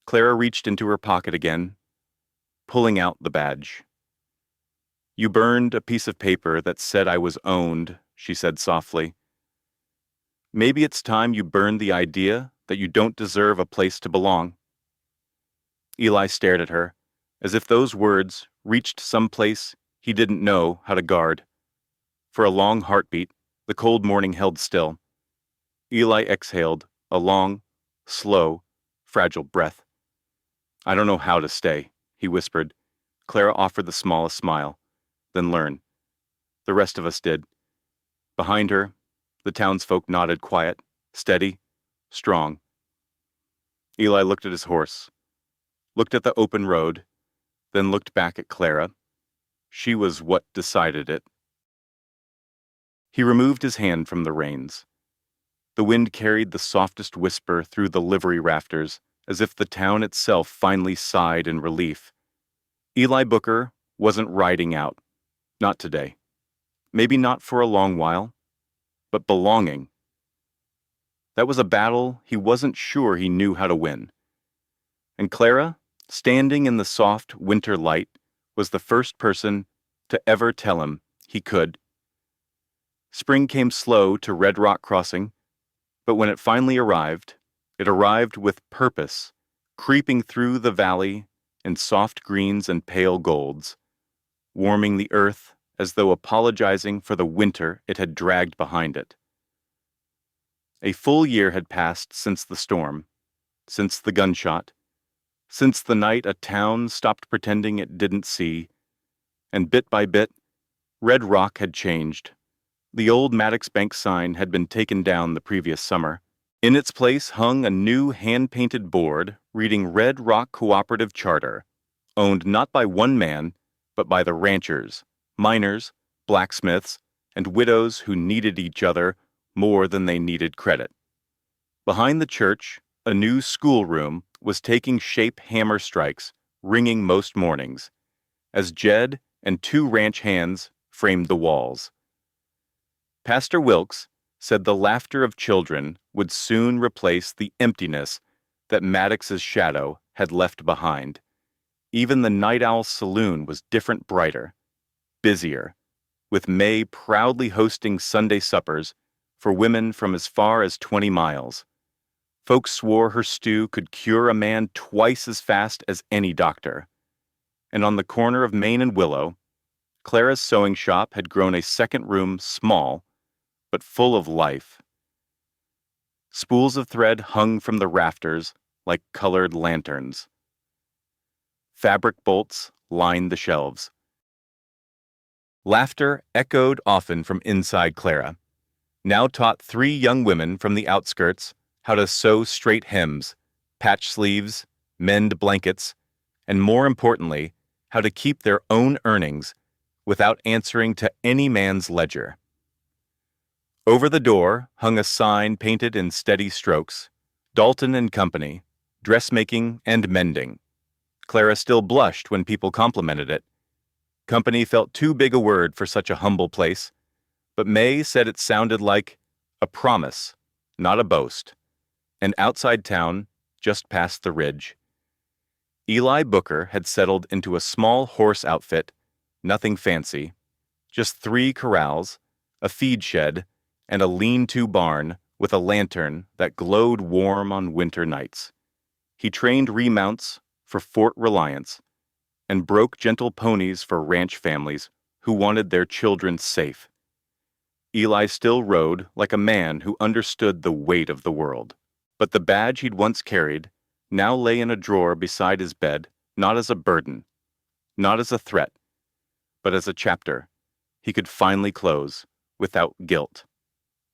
Clara reached into her pocket again, pulling out the badge. You burned a piece of paper that said I was owned, she said softly. Maybe it's time you burned the idea that you don't deserve a place to belong. Eli stared at her, as if those words reached some place he didn't know how to guard. For a long heartbeat, the cold morning held still. Eli exhaled a long, slow, fragile breath. I don't know how to stay, he whispered. Clara offered the smallest smile. Then learn. The rest of us did. Behind her, the townsfolk nodded quiet, steady, strong. Eli looked at his horse, looked at the open road, then looked back at Clara. She was what decided it. He removed his hand from the reins. The wind carried the softest whisper through the livery rafters, as if the town itself finally sighed in relief. Eli Booker wasn't riding out. Not today. Maybe not for a long while. But belonging. That was a battle he wasn't sure he knew how to win. And Clara, standing in the soft winter light, was the first person to ever tell him he could. Spring came slow to Red Rock Crossing, but when it finally arrived, it arrived with purpose, creeping through the valley in soft greens and pale golds, warming the earth as though apologizing for the winter it had dragged behind it. A full year had passed since the storm, since the gunshot, since the night a town stopped pretending it didn't see, and bit by bit, Red Rock had changed. The old Maddox Bank sign had been taken down the previous summer. In its place hung a new hand-painted board reading Red Rock Cooperative Charter, owned not by one man, but by the ranchers, miners, blacksmiths, and widows who needed each other more than they needed credit. Behind the church, a new schoolroom was taking shape hammer strikes, ringing most mornings, as Jed and 2 ranch hands framed the walls. Pastor Wilkes said the laughter of children would soon replace the emptiness that Maddox's shadow had left behind. Even the Night Owl Saloon was different, brighter, busier, with May proudly hosting Sunday suppers for women from as far as 20 miles. Folks swore her stew could cure a man twice as fast as any doctor. And on the corner of Main and Willow, Clara's sewing shop had grown a second room, small, but full of life. Spools of thread hung from the rafters like colored lanterns. Fabric bolts lined the shelves. Laughter echoed often from inside Clara, now taught 3 young women from the outskirts how to sew straight hems, patch sleeves, mend blankets, and more importantly, how to keep their own earnings without answering to any man's ledger. Over the door hung a sign painted in steady strokes, Dalton and Company, dressmaking and mending. Clara still blushed when people complimented it. Company felt too big a word for such a humble place, but May said it sounded like a promise, not a boast. And outside town, just past the ridge, Eli Booker had settled into a small horse outfit, nothing fancy, just 3 corrals, a feed shed, and a lean-to barn with a lantern that glowed warm on winter nights. He trained remounts for Fort Reliance and broke gentle ponies for ranch families who wanted their children safe. Eli still rode like a man who understood the weight of the world. But the badge he'd once carried now lay in a drawer beside his bed, not as a burden, not as a threat, but as a chapter he could finally close without guilt.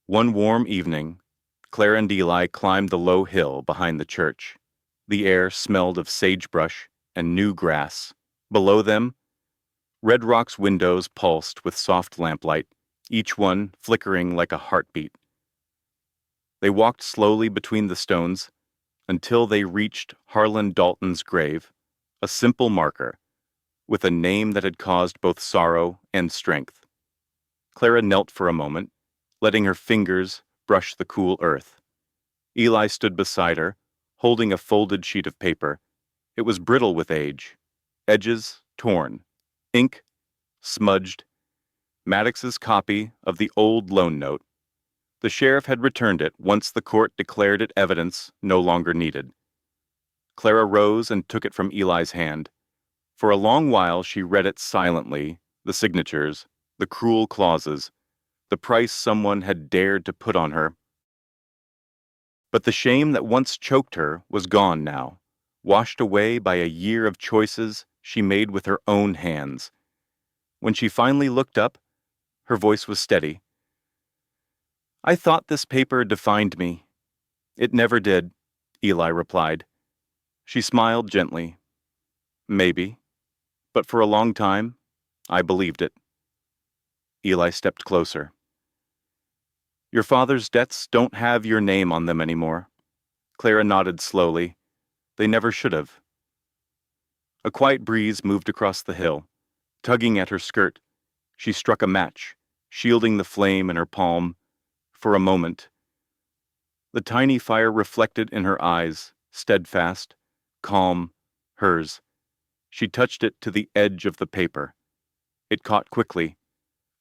One warm evening, Clara and Eli climbed the low hill behind the church. The air smelled of sagebrush and new grass. Below them, Red Rock's windows pulsed with soft lamplight, each one flickering like a heartbeat. They walked slowly between the stones until they reached Harlan Dalton's grave, a simple marker, with a name that had caused both sorrow and strength. Clara knelt for a moment, letting her fingers brush the cool earth. Eli stood beside her, holding a folded sheet of paper. It was brittle with age, edges torn, ink smudged, Maddox's copy of the old loan note. The sheriff had returned it once the court declared it evidence no longer needed. Clara rose and took it from Eli's hand. For a long while she read it silently, the signatures, the cruel clauses, the price someone had dared to put on her. But the shame that once choked her was gone now, washed away by a year of choices she made with her own hands. When she finally looked up, her voice was steady. "I thought this paper defined me." "It never did," Eli replied. She smiled gently. "Maybe. But for a long time, I believed it." Eli stepped closer. "Your father's debts don't have your name on them anymore." Clara nodded slowly. "They never should have." A quiet breeze moved across the hill. Tugging at her skirt, she struck a match, shielding the flame in her palm. For a moment, the tiny fire reflected in her eyes, steadfast, calm, hers. She touched it to the edge of the paper. It caught quickly,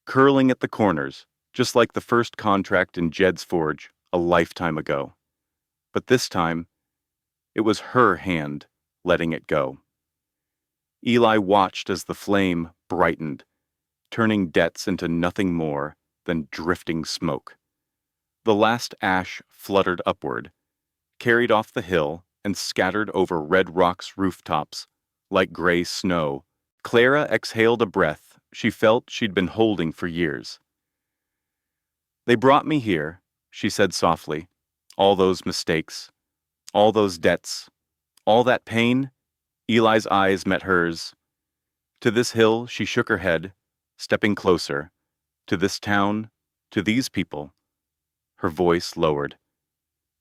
curling at the corners, just like the first contract in Jed's forge a lifetime ago. But this time, it was her hand letting it go. Eli watched as the flame brightened, turning debts into nothing more than drifting smoke. The last ash fluttered upward, carried off the hill, and scattered over Red Rock's rooftops like gray snow. Clara exhaled a breath she felt she'd been holding for years. "They brought me here," she said softly. "All those mistakes, all those debts, all that pain." Eli's eyes met hers. To this hill she shook her head, stepping closer. To this town, to these people. Her voice lowered.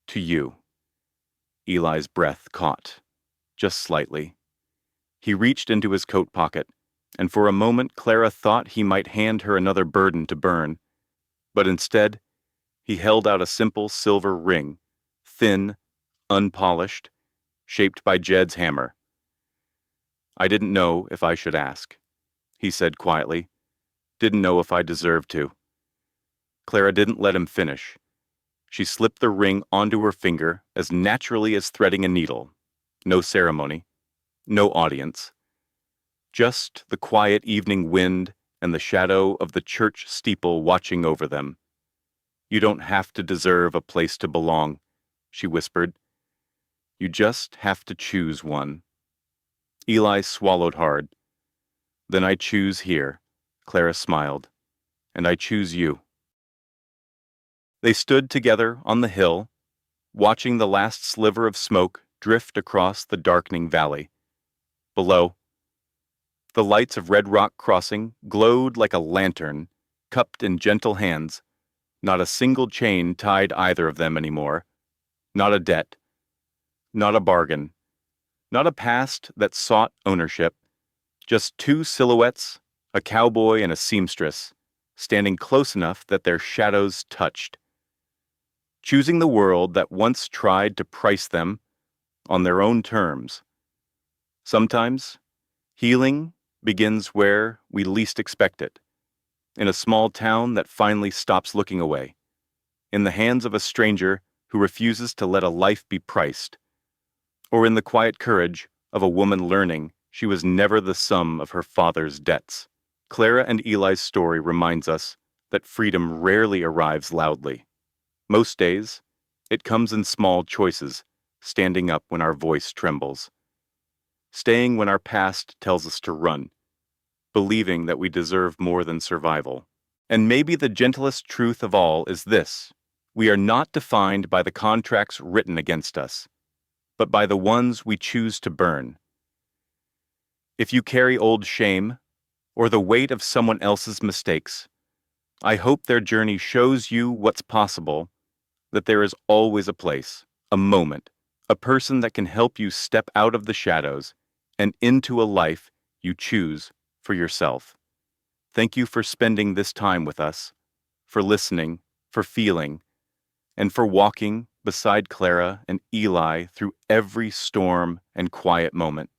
"To you." Eli's breath caught, just slightly. He reached into his coat pocket, and for a moment Clara thought he might hand her another burden to burn. But instead, he held out a simple silver ring, thin, unpolished, shaped by Jed's hammer. "I didn't know if I should ask," he said quietly. "Didn't know if I deserved to." Clara didn't let him finish. She slipped the ring onto her finger as naturally as threading a needle. No ceremony, no audience. Just the quiet evening wind and the shadow of the church steeple watching over them. "You don't have to deserve a place to belong," she whispered. "You just have to choose one." Eli swallowed hard. "Then I choose here," Clara smiled. "And I choose you." They stood together on the hill, watching the last sliver of smoke drift across the darkening valley. Below, the lights of Red Rock Crossing glowed like a lantern, cupped in gentle hands. Not a single chain tied either of them anymore. Not a debt. Not a bargain. Not a past that sought ownership. Just 2 silhouettes, a cowboy and a seamstress, standing close enough that their shadows touched. choosing the world that once tried to price them on their own terms. Sometimes, healing begins where we least expect it, in a small town that finally stops looking away, in the hands of a stranger who refuses to let a life be priced, or in the quiet courage of a woman learning she was never the sum of her father's debts. Clara and Eli's story reminds us that freedom rarely arrives loudly. Most days, it comes in small choices, standing up when our voice trembles, staying when our past tells us to run, believing that we deserve more than survival. And maybe the gentlest truth of all is this: we are not defined by the contracts written against us, but by the ones we choose to burn. If you carry old shame, or the weight of someone else's mistakes, I hope their journey shows you what's possible, that there is always a place, a moment, a person that can help you step out of the shadows and into a life you choose for yourself. Thank you for spending this time with us, for listening, for feeling, and for walking beside Clara and Eli through every storm and quiet moment.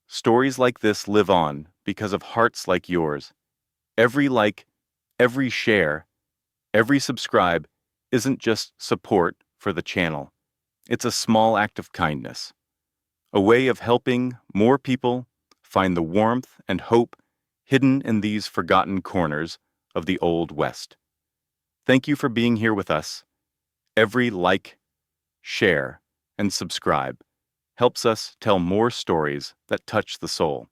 Stories like this live on because of hearts like yours. Every like, every share, every subscribe isn't just support for the channel. It's a small act of kindness, a way of helping more people find the warmth and hope hidden in these forgotten corners of the Old West. Thank you for being here with us. Every like, share, and subscribe helps us tell more stories that touch the soul.